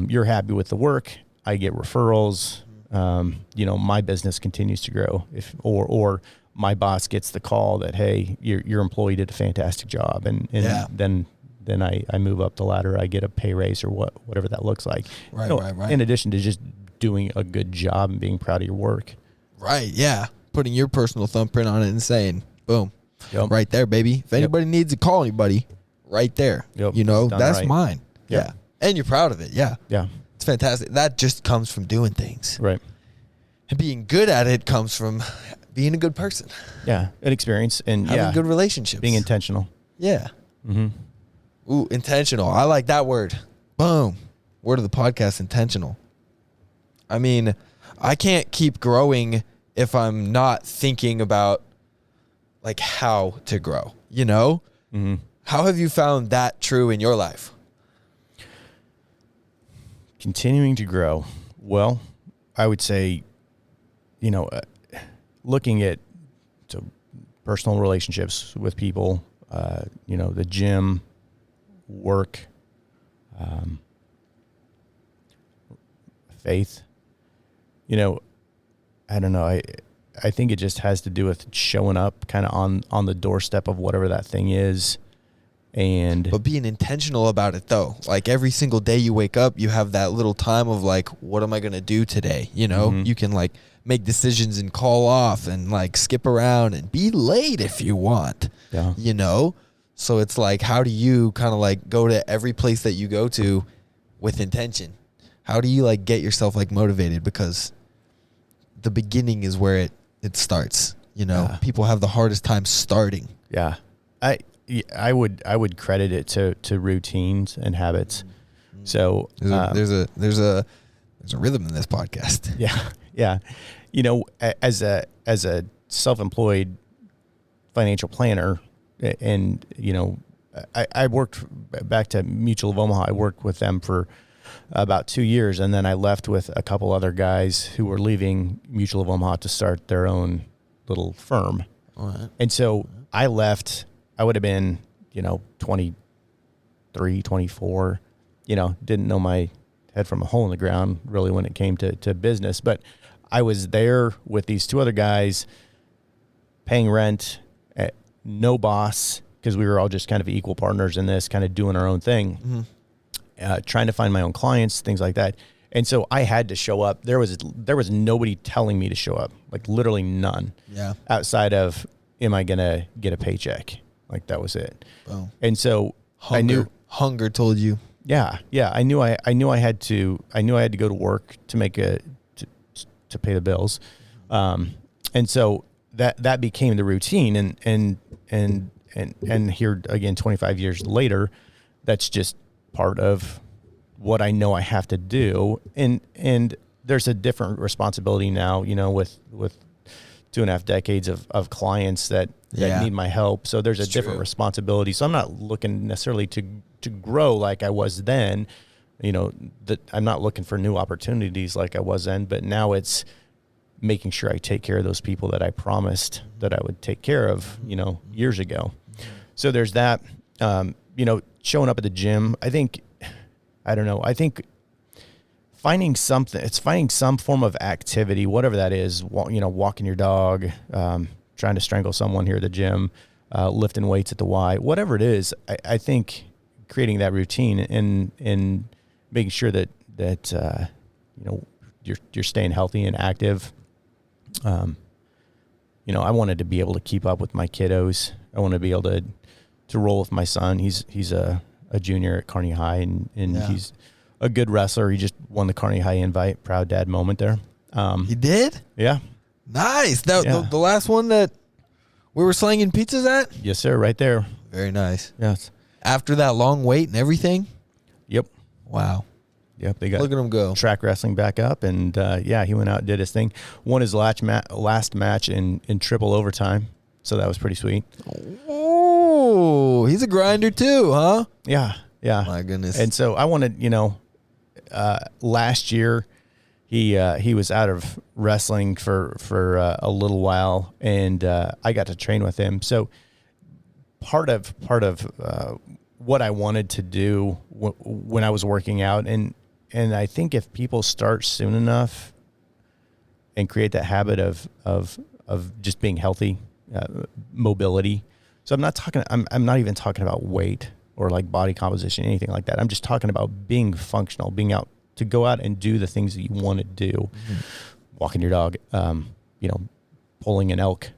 you're happy with the work, I get referrals, my business continues to grow. Or my boss gets the call that, hey, your employee did a fantastic job, and then I move up the ladder, I get a pay raise or whatever that looks like. Right. In addition to just doing a good job and being proud of your work. Right, yeah. Putting your personal thumbprint on it and saying, boom, right there, baby. If anybody needs to call anybody, right there. Yep. That's mine. Yep. Yeah. And you're proud of it. Yeah. Yeah. It's fantastic. That just comes from doing things. Right. And being good at it comes from being a good person. Yeah. An experience and having good relationships. Being intentional. Yeah. Mm-hmm. Ooh, intentional. I like that word. Boom. Word of the podcast, intentional. I mean, I can't keep growing if I'm not thinking about like how to grow, Mm-hmm. How have you found that true in your life? Continuing to grow. Well, I would say, looking at personal relationships with people, the gym, work, faith, I don't know. I think it just has to do with showing up kind of on the doorstep of whatever that thing is. But being intentional about it, though. Like, every single day you wake up, you have that little time of like, what am I going to do today? Mm-hmm. You can like make decisions and call off and like skip around and be late if you want, So it's like, how do you kind of like go to every place that you go to with intention? How do you like get yourself like motivated? Because the beginning is where it starts, People have the hardest time starting. Yeah. I would credit it to routines and habits. So there's a rhythm in this podcast. Yeah. As a self-employed financial planner, and I worked back to Mutual of Omaha. I worked with them for about 2 years, and then I left with a couple other guys who were leaving Mutual of Omaha to start their own little firm. All right. And so I left. I would have been, 23, 24, didn't know my head from a hole in the ground really when it came to business. But I was there with these two other guys paying rent, no boss, because we were all just kind of equal partners in this, kind of doing our own thing, trying to find my own clients, things like that. And so I had to show up. There was nobody telling me to show up, like literally none. Yeah. Outside of, am I gonna get a paycheck? Like that was it. Boom. And so I knew hunger told you. Yeah. I knew I had to go to work to make to pay the bills. And so that became the routine, and here again 25 years later, that's just part of what I know I have to do. And there's a different responsibility now, with 2.5 decades of clients that need my help. So there's a different responsibility. So I'm not looking necessarily to grow like I was then, that I'm not looking for new opportunities like I was then, but now it's making sure I take care of those people that I promised that I would take care of, years ago. So there's that, showing up at the gym. I think finding some form of activity, whatever that is, walking your dog, trying to strangle someone here at the gym, lifting weights at the Y, whatever it is. I think creating that routine and making sure that you're staying healthy and active. I wanted to be able to keep up with my kiddos. I want to be able to roll with my son. He's a junior at Kearney High, and he's a good wrestler. He just won the Kearney High invite. Proud dad moment there. He did? Yeah. Nice. The last one that we were slanging pizzas at? Yes, sir. Right there. Very nice. Yes. After that long wait and everything? Yep. Wow. Yep. They got look at him go. Track wrestling back up, and he went out and did his thing. Won his last match in triple overtime. So that was pretty sweet. Oh, he's a grinder too, huh? Yeah. Yeah. My goodness. And so I wanted, last year he was out of wrestling for a little while, and I got to train with him. So part of what I wanted to do when I was working out, and I think if people start soon enough and create that habit of just being healthy, mobility. So I'm not even talking about weight or like body composition, anything like that. I'm just talking about being functional, being out to go out and do the things that you want to do. Walking your dog, pulling an elk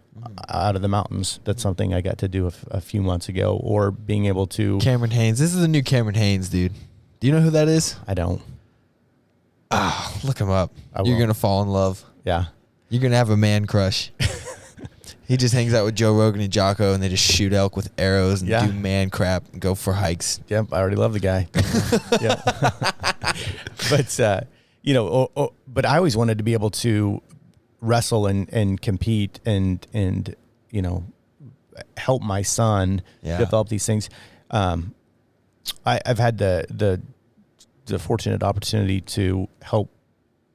out of the mountains. That's something I got to do a few months ago. Or being able to... Cameron Haynes. This is the new Cameron Haynes, dude. Do you know who that is? I don't. Look him up. You're going to fall in love. Yeah. You're going to have a man crush. He just hangs out with Joe Rogan and Jocko, and they just shoot elk with arrows and do man crap and go for hikes. Yep, I already love the guy. Yep. But but I always wanted to be able to wrestle and compete and help my son develop these things. I've had the fortunate opportunity to help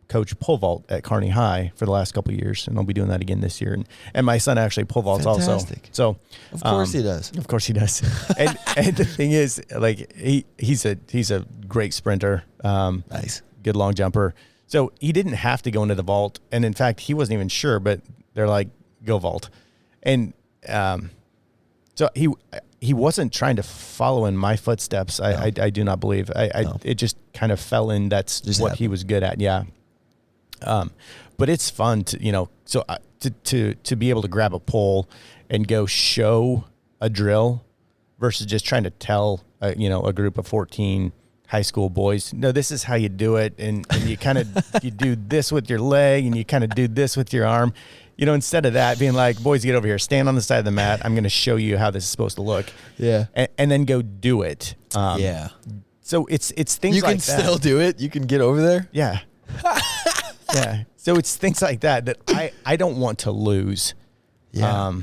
coach pole vault at Kearney High for the last couple of years, and I'll be doing that again this year. And my son actually pole vaults Fantastic. Also. So of course he does. Of course he does. and the thing is, like he's a great sprinter. Nice. Good long jumper. So he didn't have to go into the vault, and in fact, he wasn't even sure. But they're like, go vault, and so he wasn't trying to follow in my footsteps. I do not believe. It just kind of fell in. That's just what he was good at. Yeah. But it's fun to, to be able to grab a pole and go show a drill versus just trying to tell, a group of 14 high school boys, no, this is how you do it. And you kind of, you do this with your leg and you kind of do this with your arm, instead of that being like, boys, get over here, stand on the side of the mat. I'm going to show you how this is supposed to look. Yeah. And then go do it. Yeah. So it's things you like that. You can still do it. You can get over there. Yeah. Yeah. So it's things like that I don't want to lose. Yeah.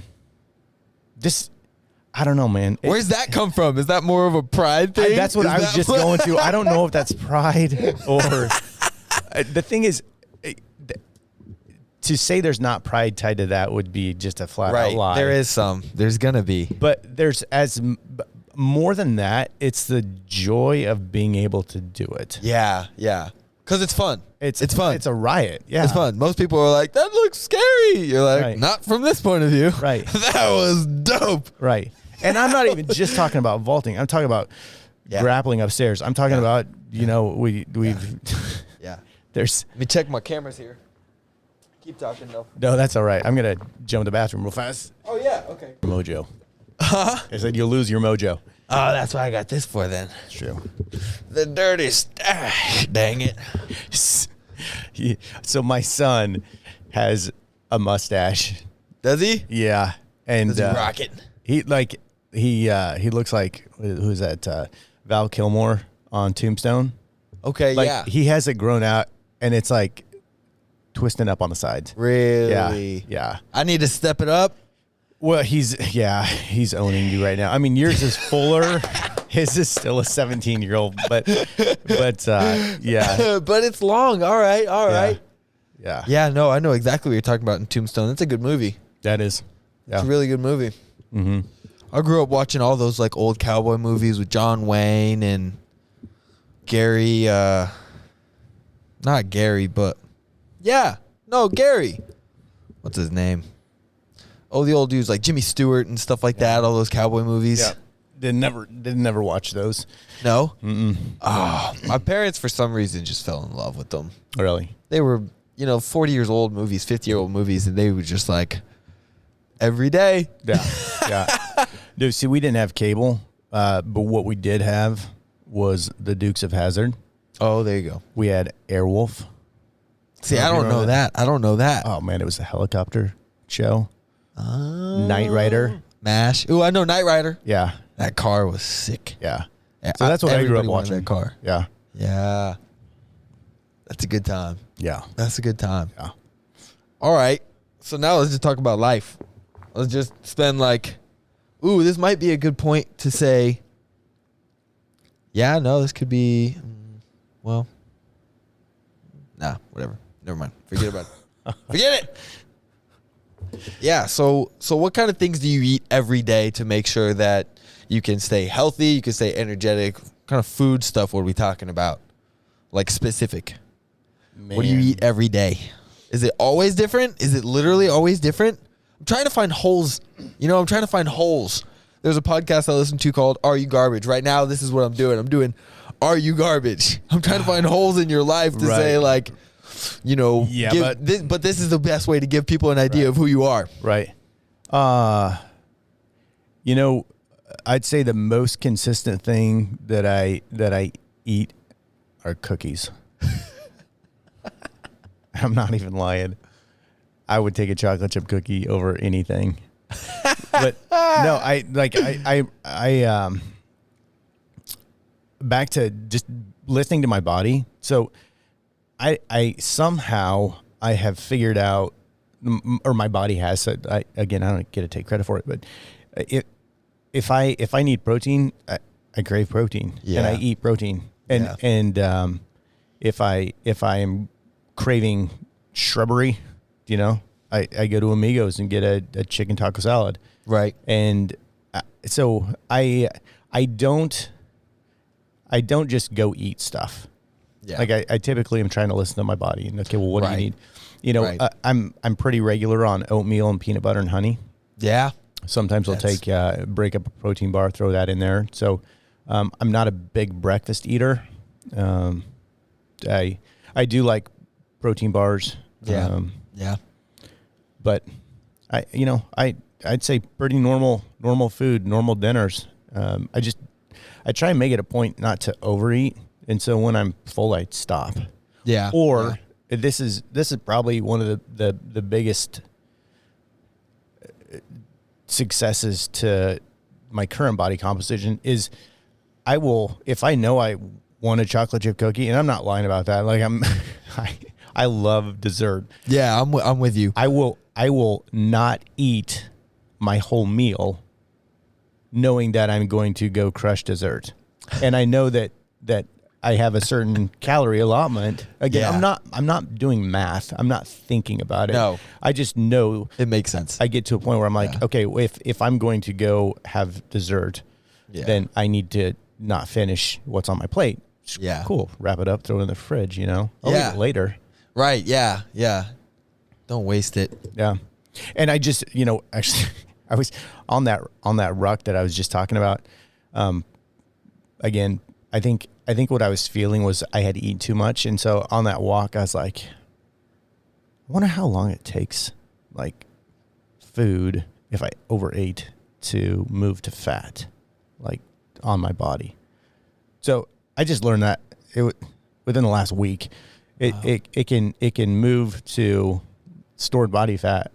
I don't know, man. Where's that come from? Is that more of a pride thing? That's what I was just going to. I don't know if that's pride or the thing is, to say there's not pride tied to that would be just a flat out lie. There is some. There's gonna be. But there's more than that. It's the joy of being able to do it. Yeah. Because it's fun. It's fun. It's a riot. Yeah, it's fun. Most people are like, that looks scary. You're like, right. Not from this point of view. Right. That was dope. Right. And I'm not even just talking about vaulting. I'm talking about grappling upstairs. I'm talking about, we've. Yeah. There's. Let me check my cameras here. Keep talking though. No, that's all right. I'm going to jump in the bathroom real fast. Oh, yeah. Okay. Mojo. I said you'll lose your mojo. Oh, that's what I got this for then. It's true. The dirty stash. Dang it. So my son has a mustache. Does he? Yeah. And Does he rock it? He looks like, who's that? Val Kilmer on Tombstone. Okay, yeah. He has it grown out and it's like twisting up on the sides. Really? Yeah. I need to step it up. Well, he's owning you right now. I mean, yours is fuller. His is still a 17-year-old, but yeah. But it's long. All right. Yeah. Yeah, no, I know exactly what you're talking about in Tombstone. That's a good movie. That is. Yeah. It's a really good movie. Mm-hmm. I grew up watching all those like old cowboy movies with John Wayne and Gary. Not Gary, but Gary. What's his name? Oh, the old dudes like Jimmy Stewart and stuff like that. All those cowboy movies. Yeah. Did never watch those. No. Mm-mm. Oh, my parents for some reason just fell in love with them. Really? They were 40 years old movies, 50-year-old movies, and they were just like every day. Yeah. Dude, see, we didn't have cable, but what we did have was the Dukes of Hazzard. Oh, there you go. We had Airwolf. See, I don't know that. I don't know that. Oh man, it was a helicopter show. Knight Rider. MASH. Ooh, I know Knight Rider. Yeah. That car was sick. Yeah. So that's what I grew up watching. That car. Yeah. Yeah. That's a good time. Yeah. That's a good time. Yeah. All right. So now let's just talk about life. Let's just spend this might be a good point to say, this could be, whatever. Never mind. Forget about it. Forget it. Yeah. So what kind of things do you eat every day to make sure that you can stay healthy, you can stay energetic? What kind of food stuff were we talking about? Like specific. Man. What do you eat every day? Is it always different? Is it literally always different? I'm trying to find holes. There's a podcast I listen to called Are You Garbage? Right now, this is what I'm doing. I'm doing Are You Garbage? I'm trying to find holes in your life to say but this is the best way to give people an idea of who you are. Right. I'd say the most consistent thing that I eat are cookies. I'm not even lying. I would take a chocolate chip cookie over anything. But no, I back to just listening to my body. So I somehow I have figured out, or my body has said, I don't get to take credit for it, but if I need protein, I crave protein, and I eat protein, and if I am craving shrubbery, I go to Amigos and get a chicken taco salad, right? And so I don't just go eat stuff. Yeah. Like I typically am trying to listen to my body and okay, well, what do you need? I'm pretty regular on oatmeal and peanut butter and honey. Yeah. Sometimes I'll take break up a protein bar, throw that in there. So I'm not a big breakfast eater. I do like protein bars. Yeah. But I'd say pretty normal food, normal dinners. I try and make it a point not to overeat. And so when I'm full, I stop. Yeah. Or this is probably one of the biggest successes to my current body composition is I will, if I know I want a chocolate chip cookie, and I'm not lying about that. Like I love dessert. Yeah, I'm with you. I will not eat my whole meal knowing that I'm going to go crush dessert. And I know that I have a certain calorie allotment. Again, Yeah. I'm not doing math. I'm not thinking about it. No. I just know It makes sense. I get to a point where I'm like, okay, if I'm going to go have dessert, then I need to not finish what's on my plate. Yeah. Cool. Wrap it up, throw it in the fridge, I'll eat it later. Right. Yeah. Yeah. Don't waste it. Yeah. And I just, actually I was on that ruck that I was just talking about. Again, I think what I was feeling was I had eaten too much. And so on that walk, I was like, I wonder how long it takes, like, food, if I overate, to move to fat, like, on my body. So I just learned that within the last week, it can move to stored body fat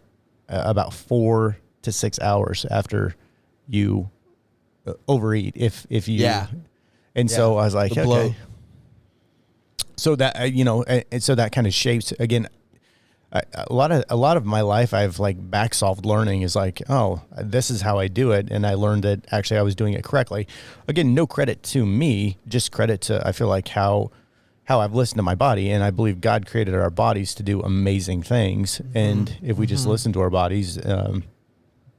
about 4 to 6 hours after you overeat. If you, and so I was like, okay. So that and so that kind of shapes again. A lot of my life, I've like back solved learning is like, oh, this is how I do it, and I learned that actually I was doing it correctly. Again, no credit to me, just credit to I feel like how I've listened to my body, and I believe God created our bodies to do amazing things, and if we just listen to our bodies,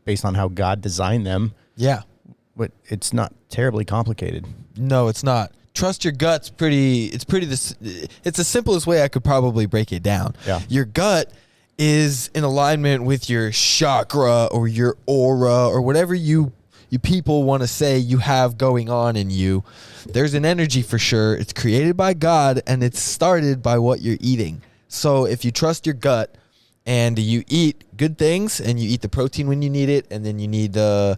based on how God designed them, but it's not terribly complicated. No, it's not. Trust your gut's it's the simplest way I could probably break it down. Yeah. Your gut is in alignment with your chakra or your aura or whatever you people want to say you have going on in you. There's an energy for sure. It's created by God, and it's started by what you're eating. So if you trust your gut and you eat good things and you eat the protein when you need it, and then you need the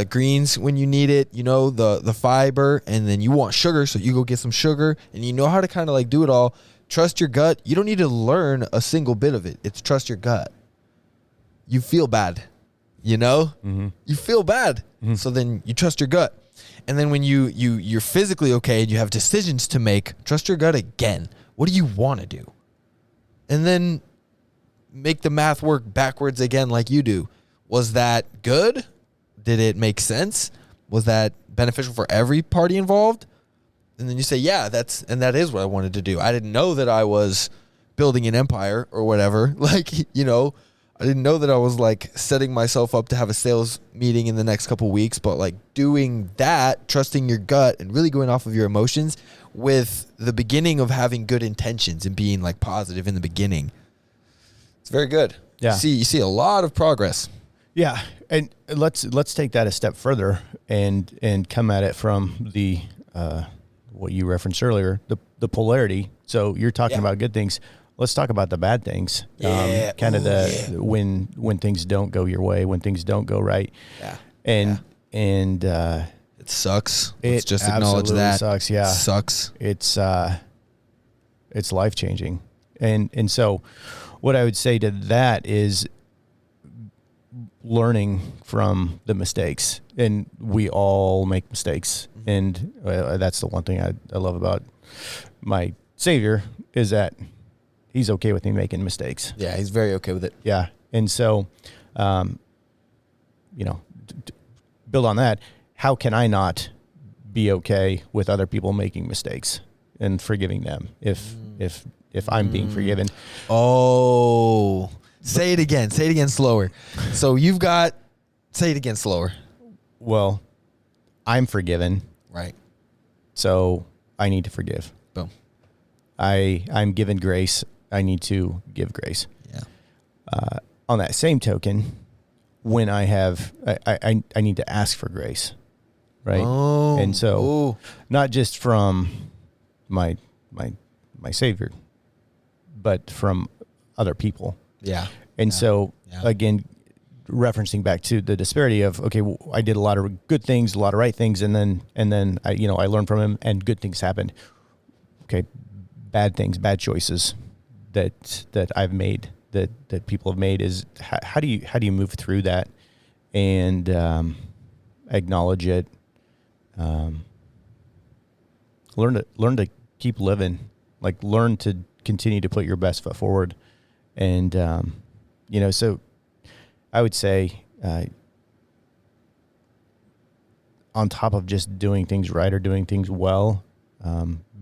greens when you need it, the fiber, and then you want sugar, so you go get some sugar, and you know how to kind of like do it all. Trust your gut. You don't need to learn a single bit of it. It's trust your gut. You feel bad, you feel bad. So then you trust your gut. And then when you're physically okay and you have decisions to make, trust your gut again. What do you want to do? And then make the math work backwards again like you do. Was that good? Did it make sense? Was that beneficial for every party involved? And then you say, yeah, that is what I wanted to do. I didn't know that I was building an empire or whatever. Like, I didn't know that I was like setting myself up to have a sales meeting in the next couple weeks, but like doing that, trusting your gut and really going off of your emotions with the beginning of having good intentions and being like positive in the beginning. It's very good. Yeah. You see a lot of progress. Yeah, and let's take that a step further and come at it from the what you referenced earlier, the polarity. So you're talking about good things. Let's talk about the bad things. When things don't go your way, when things don't go right. Yeah. And it sucks. Let's just acknowledge that. Sucks. Yeah. It sucks. It's life-changing. And so what I would say to that is learning from the mistakes, and we all make mistakes. And that's the one thing I love about my Savior is that he's okay with me making mistakes. Yeah, he's very okay with it. Yeah. And so, build on that. How can I not be okay with other people making mistakes and forgiving them if I'm being forgiven? Oh, say it again. Say it again slower. So say it again slower. Well, I'm forgiven. Right. So I need to forgive. Boom. I'm given grace. I need to give grace. Yeah. On that same token, when I need to ask for grace. Right. Oh. And so not just from my Savior, but from other people. Yeah. And so again, referencing back to the disparity of, okay, I did a lot of good things, a lot of right things. And then I learned from him and good things happened. Okay. Bad things, bad choices that I've made, that people have made is how do you move through that and, acknowledge it, learn to keep living, like learn to continue to put your best foot forward. And, so I would say, on top of just doing things right or doing things well,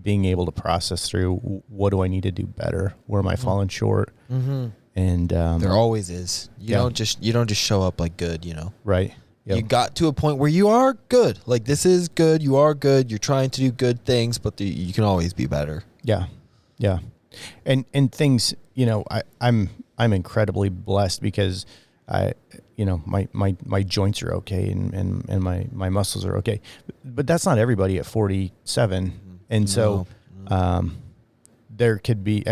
being able to process through what do I need to do better? Where am I falling short? Mm-hmm. And there always is. You don't just show up like good, Right. Yep. You got to a point where you are good. Like, this is good. You are good. You're trying to do good things, but you can always be better. Yeah. Yeah. And things, I'm incredibly blessed because my joints are okay and my muscles are okay, but that's not everybody at 47. And so, there could be,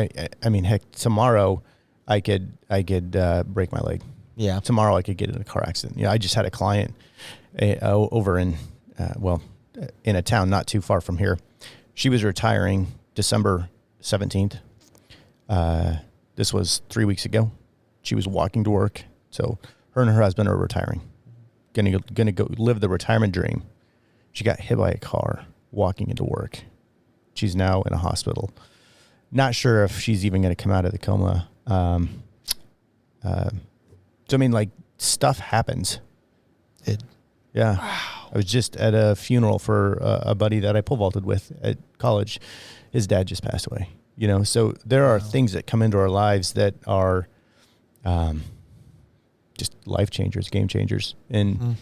I mean, heck, tomorrow I could break my leg. Yeah. Tomorrow I could get in a car accident. I just had a client over in a town not too far from here. She was retiring December 17th. This was 3 weeks ago. She was walking to work. So her and her husband are retiring. Gonna go live the retirement dream. She got hit by a car walking into work. She's now in a hospital. Not sure if she's even going to come out of the coma. So I mean, like, stuff happens. Yeah. Wow. I was just at a funeral for a buddy that I pole vaulted with at college. His dad just passed away. So there are things that come into our lives that are just life changers, game changers. And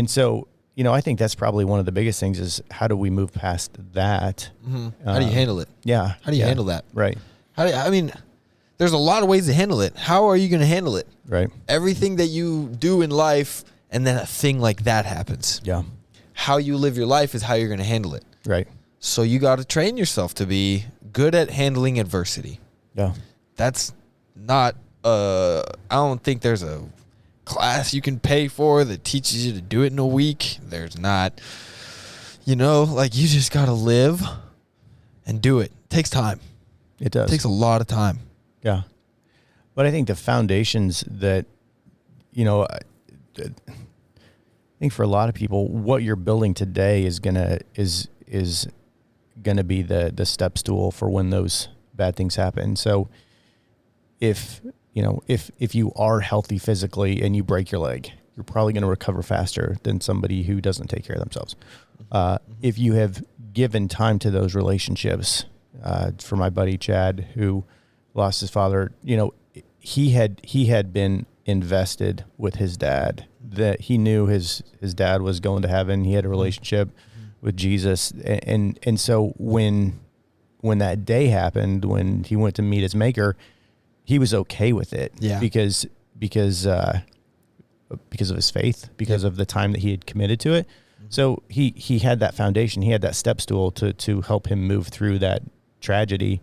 so, I think that's probably one of the biggest things is how do we move past that? Mm-hmm. How do you handle it? Yeah. How do you handle that? Right. There's a lot of ways to handle it. How are you going to handle it? Right. Everything that you do in life, and then a thing like that happens. Yeah. How you live your life is how you're going to handle it. Right. So you got to train yourself to be good at handling adversity. Yeah. That's not, I don't think there's a class you can pay for that teaches you to do it in a week. There's not, you just got to live and do it. It takes time. It does. It takes a lot of time. Yeah. But I think the foundations that, I think for a lot of people, what you're building today is gonna be the step stool for when those bad things happen. So if you are healthy physically and you break your leg, you're probably going to recover faster than somebody who doesn't take care of themselves. If you have given time to those relationships, for my buddy Chad, who lost his father, he had been invested with his dad, that he knew his dad was going to heaven. He had a relationship with Jesus. And so when that day happened, when he went to meet his maker, he was okay with it. Yeah. Because of his faith, because of the time that he had committed to it. So he had that foundation. He had that step stool to help him move through that tragedy.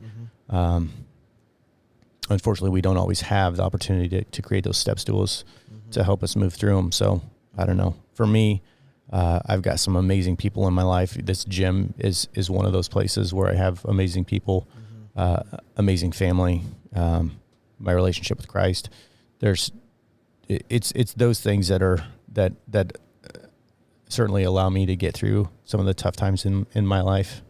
Unfortunately, we don't always have the opportunity to create those step stools to help us move through them. So I don't know. For me, I've got some amazing people in my life. This gym is one of those places where I have amazing people, amazing family, my relationship with Christ. It's those things that certainly allow me to get through some of the tough times in my life.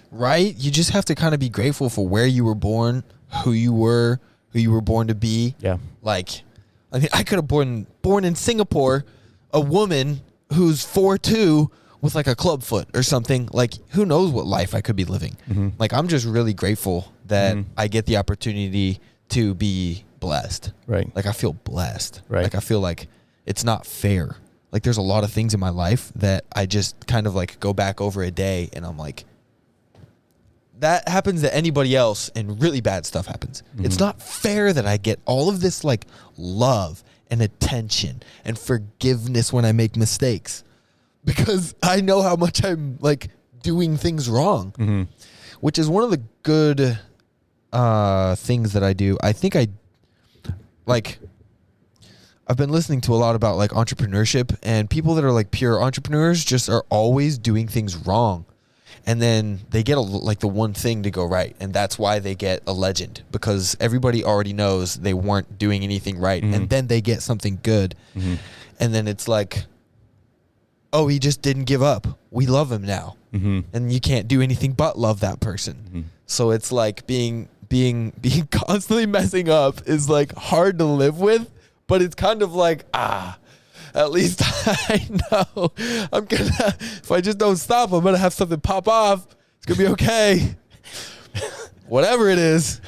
Right? You just have to kind of be grateful for where you were born, who you were born to be. Yeah. I could have born in Singapore, a woman who's 4'2" with like a club foot or something. Like, who knows what life I could be living. Like, I'm just really grateful that I get the opportunity to be blessed. Right. Like, I feel blessed. Right. Like, I feel like it's not fair. Like, there's a lot of things in my life that I just kind of like go back over a day and I'm like, that happens to anybody else and really bad stuff happens. It's not fair that I get all of this like love and attention and forgiveness when I make mistakes, because I know how much I'm like doing things wrong, which is one of the good things that I do. I think I've been listening to a lot about like entrepreneurship, and people that are like pure entrepreneurs just are always doing things wrong. And then they get the one thing to go right. And that's why they get a legend, because everybody already knows they weren't doing anything right. And then they get something good. And then it's like, oh, he just didn't give up. We love him now. And you can't do anything but love that person. So it's like being constantly messing up is like hard to live with, but it's kind of like, At least I know I'm gonna. If I just don't stop, I'm gonna have something pop off. It's gonna be okay. Whatever it is,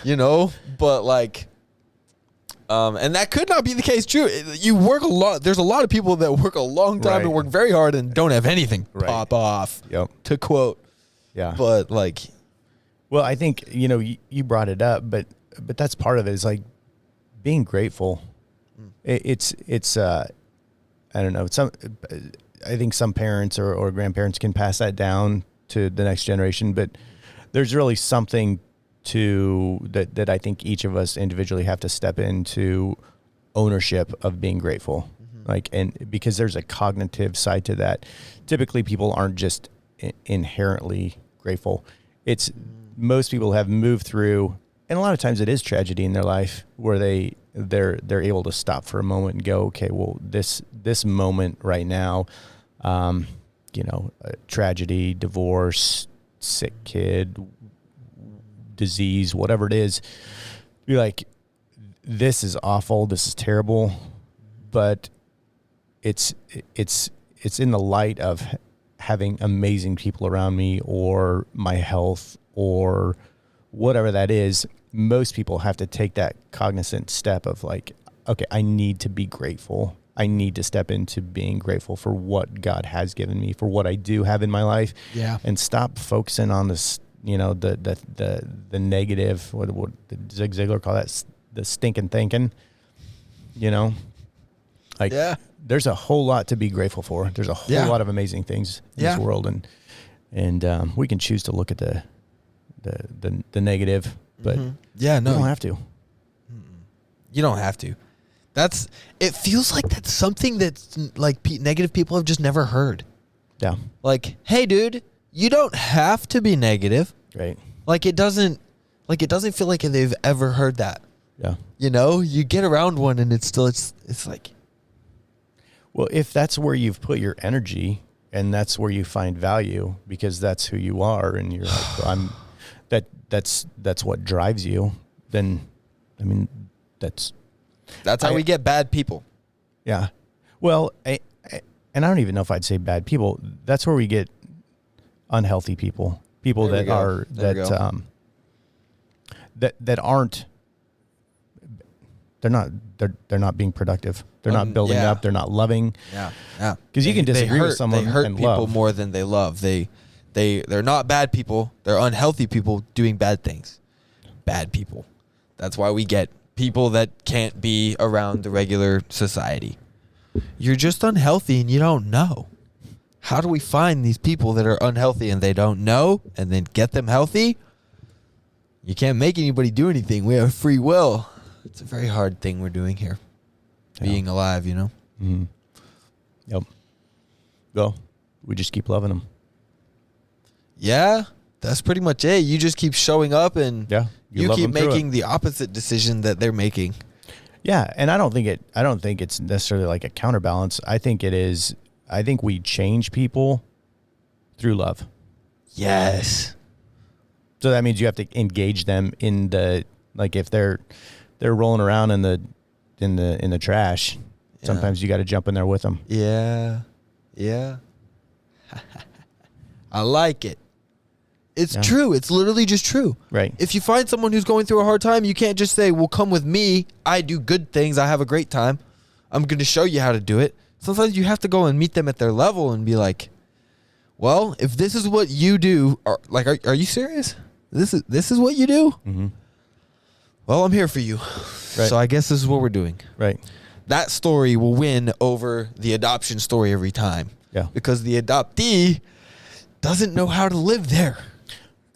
But like, and that could not be the case. True, you work a lot. There's a lot of people that work a long time and work very hard and don't have anything pop off. Yep. To quote. Yeah. But like, well, I think you brought it up, but that's part of it. Is like being grateful. It's I don't know. I think some parents or grandparents can pass that down to the next generation, but there's really something that I think each of us individually have to step into ownership of being grateful. Like, and because there's a cognitive side to that. Typically people aren't just inherently grateful. It's most people have moved through, and a lot of times it is tragedy in their life where they're able to stop for a moment and go, okay, well, this moment right now, tragedy, divorce, sick kid, disease, whatever it is, you're like, this is awful, this is terrible, but it's in the light of having amazing people around me or my health or whatever that is. Most people have to take that cognizant step of like, okay, I need to be grateful. I need to step into being grateful for what God has given me, for what I do have in my life. Yeah. And stop focusing on this, the negative, what did Zig Ziglar call that? The stinking thinking, like there's a whole lot to be grateful for. There's a whole lot of amazing things in this world. And we can choose to look at the negative, but you don't have to. You don't have to. It feels like that's something that's like negative people have just never heard. Yeah. Like, hey dude, you don't have to be negative. Right. Like it doesn't feel like they've ever heard that. Yeah. You get around one and it's like. Well, if that's where you've put your energy and that's where you find value because that's who you are and you're like, that's what drives you, then, I mean, that's how we get bad people. Yeah. Well, and I don't even know if I'd say bad people. That's where we get unhealthy people. People that are that aren't. They're not being productive. They're not building up. They're not loving. Yeah. Because you can disagree with someone. They hurt and people love. more than they love. They're not bad people. They're unhealthy people doing bad things. Bad people. That's why we get people that can't be around the regular society. You're just unhealthy and you don't know. How do we find these people that are unhealthy and they don't know and then get them healthy? You can't make anybody do anything. We have free will. It's a very hard thing we're doing here. Being alive, Mm-hmm. Yep. Well, we just keep loving them. Yeah, that's pretty much it. You just keep showing up and you keep making the opposite decision that they're making. Yeah, and I don't think it's necessarily like a counterbalance. I think we change people through love. Yes. So that means you have to engage them in like if they're rolling around in the trash, sometimes you got to jump in there with them. Yeah. Yeah. I like it. It's true. It's literally just true. Right. If you find someone who's going through a hard time, you can't just say, well, come with me. I do good things. I have a great time. I'm going to show you how to do it. Sometimes you have to go and meet them at their level and be like, well, if this is what you do, are you serious? This is what you do? Mm-hmm. Well, I'm here for you. Right. So I guess this is what we're doing. Right. That story will win over the adoption story every time. Yeah. Because the adoptee doesn't know how to live there.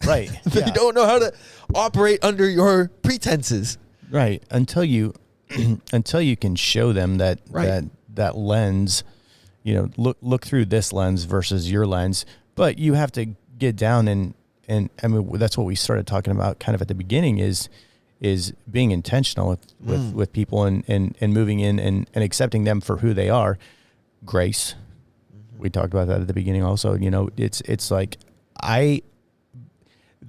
Right. They don't know how to operate under your pretenses. Right. Until you can show them that lens, look through this lens versus your lens. But you have to get down and I mean, that's what we started talking about kind of at the beginning is being intentional with people and moving in and accepting them for who they are. Grace. Mm-hmm. We talked about that at the beginning also. It's like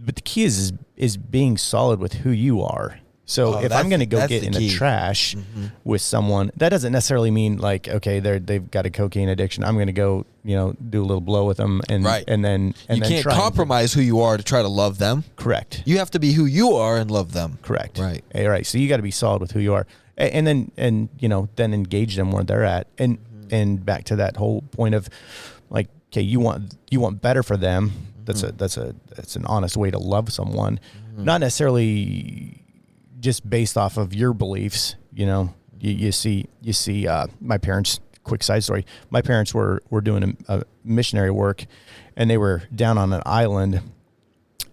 but the key is being solid with who you are So if I'm going to go get in the trash with someone, that doesn't necessarily mean like, okay, they've got a cocaine addiction. I'm going to go, do a little blow with them and then you can't compromise who you are to try to love them. Correct. You have to be who you are and love them. Correct. Right. All right. So you got to be solid with who you are, and then engage them where they're at, and back to that whole point of like, okay, you want better for them. That's an honest way to love someone, not necessarily just based off of your beliefs. You see my parents. Quick side story: my parents were doing a missionary work, and they were down on an island,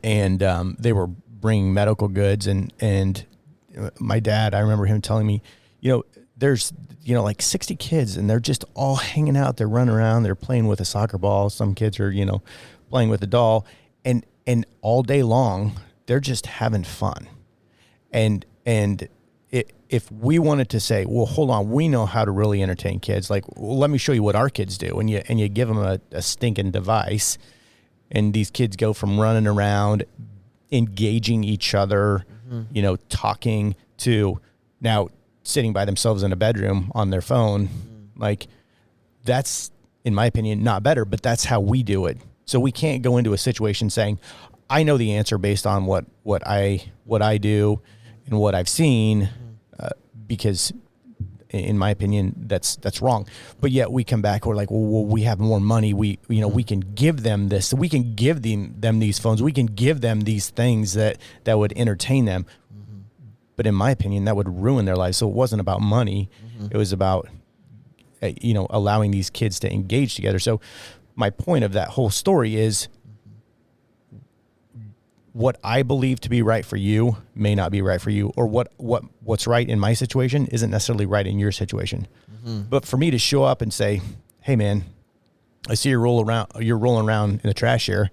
and they were bringing medical goods, and my dad, I remember him telling me, there's like 60 kids, and they're just all hanging out. They're running around. They're playing with a soccer ball. Some kids are playing with a doll, and all day long they're just having fun. And if we wanted to say, well, hold on, we know how to really entertain kids. Like, well, let me show you what our kids do. And you give them a stinking device, and these kids go from running around, engaging each other, talking, to now sitting by themselves in a bedroom on their phone. Like, that's, in my opinion, not better, but that's how we do it. So we can't go into a situation saying, I know the answer based on what I do and what I've seen, because in my opinion, that's wrong. But yet we come back, we're like, well, we have more money. We can give them this. We can give them these phones. We can give them these things that would entertain them. But in my opinion, that would ruin their lives. So it wasn't about money. It was about, allowing these kids to engage together. So my point of that whole story is, what I believe to be right for you may not be right for you, or what's right in my situation isn't necessarily right in your situation. But for me to show up and say, hey man, I see you're rolling around in the trash here.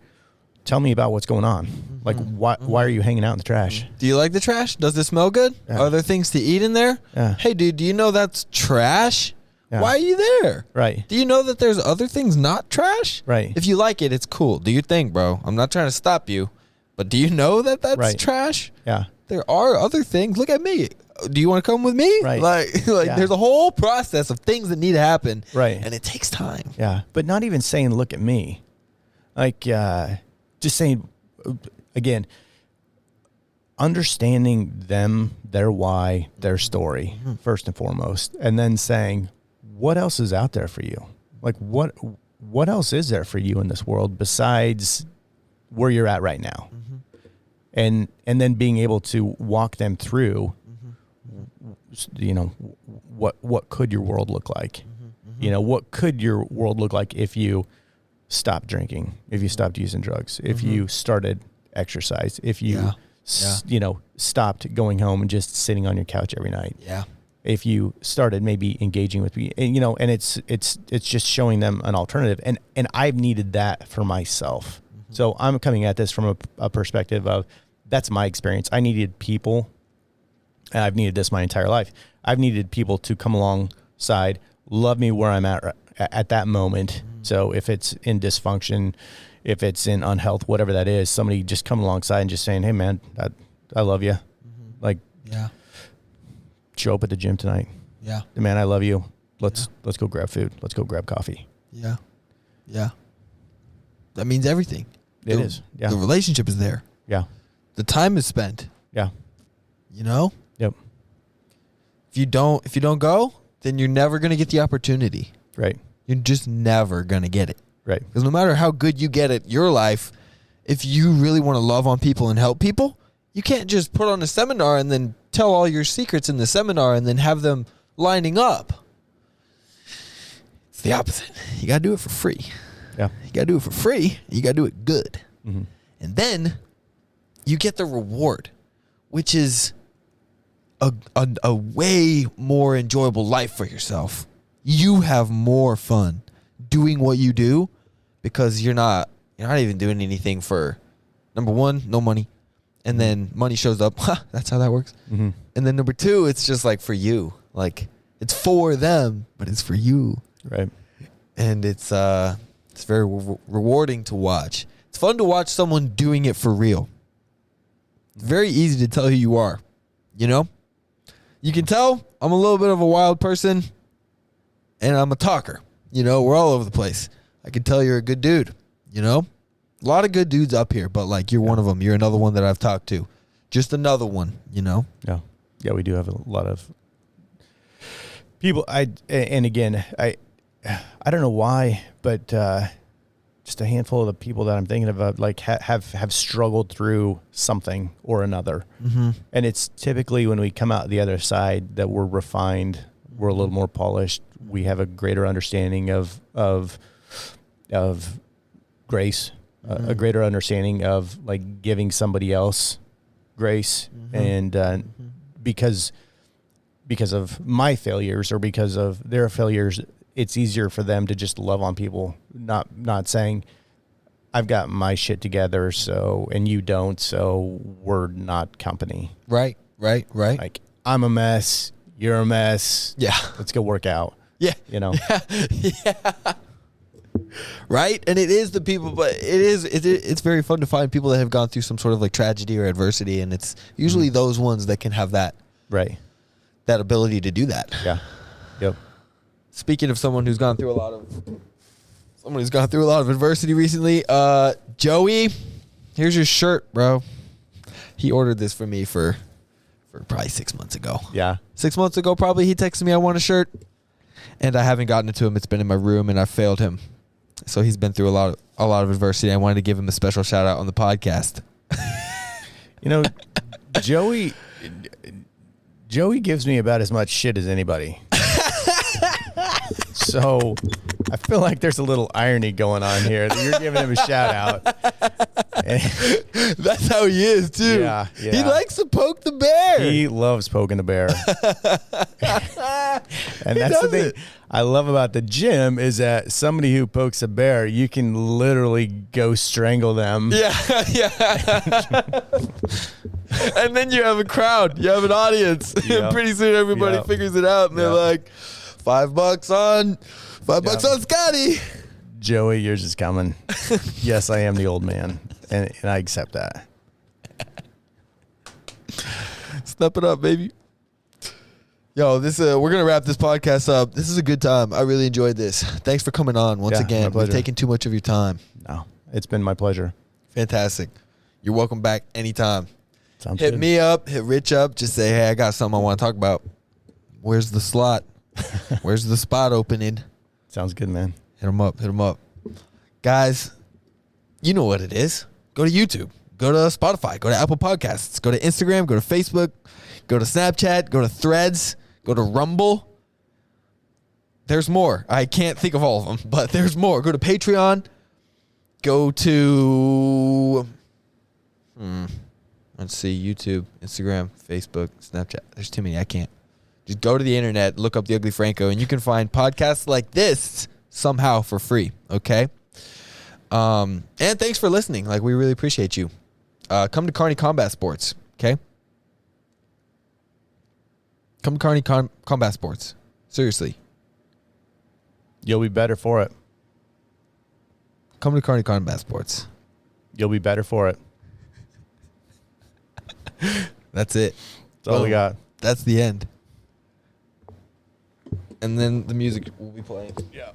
Tell me about what's going on. Like, why are you hanging out in the trash? Do you like the trash? Does it smell good? Yeah. Are there things to eat in there? Yeah. Hey dude, do you know that's trash? Yeah. Why are you there? Right. Do you know that there's other things not trash? Right. If you like it, it's cool. Do your thing, bro. I'm not trying to stop you. But do you know that that's right. trash? Yeah. There are other things. Look at me. Do you want to come with me? Right. Like yeah. There's a whole process of things that need to happen. Right. And it takes time. Yeah. But not even saying, look at me. Like, just saying, again, understanding them, their why, their story, first and foremost. And then saying, what else is out there for you? Like, what else is there for you in this world besides where you're at right now? And then being able to walk them through, what could your world look like? What could your world look like if you stopped drinking, if you stopped using drugs, if you started exercise, if you, stopped going home and just sitting on your couch every night. Yeah. If you started maybe engaging with me, and, and it's just showing them an alternative. And I've needed that for myself. So I'm coming at this from a perspective of, that's my experience. I needed people, and I've needed this my entire life. I've needed people to come alongside, love me where I'm at that moment. So if it's in dysfunction, if it's in unhealth, whatever that is, somebody just come alongside and just saying, hey man, I love you. Like, yeah, show up at the gym tonight. Yeah. Man, I love you. Let's go grab food. Let's go grab coffee. Yeah. Yeah. That means everything. It is. Yeah. The relationship is there. Yeah. The time is spent. Yeah. Yep. If you don't go, then you're never going to get the opportunity. Right. You're just never going to get it. Right. Because no matter how good you get at your life, if you really want to love on people and help people, you can't just put on a seminar and then tell all your secrets in the seminar and then have them lining up. It's the opposite. You got to do it for free. Yeah. You got to do it for free. You got to do it good. And then you get the reward, which is a way more enjoyable life for yourself. You have more fun doing what you do because you're not even doing anything for, number one, no money. And then money shows up. That's how that works. And then number two, it's just like for you. Like, it's for them, but it's for you. Right. And it's very rewarding to watch. It's fun to watch someone doing it for real. It's very easy to tell who you are. You know? You can tell I'm a little bit of a wild person, and I'm a talker. You know, we're all over the place. I can tell you're a good dude, you know? A lot of good dudes up here, but, like, you're one of them. You're another one that I've talked to. Just another one, you know? Yeah. Yeah, we do have a lot of people. And again, I don't know why, but just a handful of the people that I'm thinking of, like, have struggled through something or another. Mm-hmm. And it's typically when we come out the other side that we're refined, we're a little more polished. We have a greater understanding of grace, Mm-hmm. a greater understanding of, like, giving somebody else grace. Mm-hmm. And because of my failures or because of their failures, it's easier for them to just love on people, not saying, I've got my shit together, so, and you don't, so we're not company. Right. Like, I'm a mess, you're a mess. Yeah. Let's go work out. Yeah. You know? Yeah. Right? And it is the people, but it's very fun to find people that have gone through some sort of, like, tragedy or adversity, and it's usually those ones that can have that ability to do that. Yeah. Yep. Speaking of someone who's gone through a lot of adversity recently, Joey, here's your shirt, bro. He ordered this for me for probably 6 months ago. Yeah. 6 months ago, probably, he texted me, I want a shirt. And I haven't gotten it to him. It's been in my room, and I failed him. So he's been through a lot of adversity. I wanted to give him a special shout out on the podcast. You know, Joey gives me about as much shit as anybody. So I feel like there's a little irony going on here that you're giving him a shout out. That's how he is, too. Yeah. He likes to poke the bear. He loves poking the bear. And that's the thing I love about the gym is that somebody who pokes a bear, you can literally go strangle them. Yeah. And then you have a crowd. You have an audience. Yep. And pretty soon everybody figures it out, and they're like, $5 on Scotty. Joey, yours is coming. Yes, I am the old man, and I accept that. Step it up, baby. Yo, we're gonna wrap this podcast up. This is a good time. I really enjoyed this. Thanks for coming on once again. We've taken too much of your time. No, it's been my pleasure. Fantastic. You're welcome back anytime. Sounds hit good. me up, hit Rich up. Just say, hey, I got something I want to talk about. Where's the slot? Where's the spot opening? Sounds good, man. Hit him up. Guys, you know what it is. Go to YouTube. Go to Spotify. Go to Apple Podcasts. Go to Instagram. Go to Facebook. Go to Snapchat. Go to Threads. Go to Rumble. There's more. I can't think of all of them, but there's more. Go to Patreon. Go to... Let's see. YouTube, Instagram, Facebook, Snapchat. There's too many. I can't. Just go to the internet, look up the Uglee Franco, and you can find podcasts like this somehow for free, okay? And thanks for listening. Like, we really appreciate you. Come to Kearney Combat Sports, okay? Come to Kearney Combat Sports. Seriously. You'll be better for it. Come to Kearney Combat Sports. You'll be better for it. That's it. That's all we got. That's the end. And then the music will be playing. Yeah.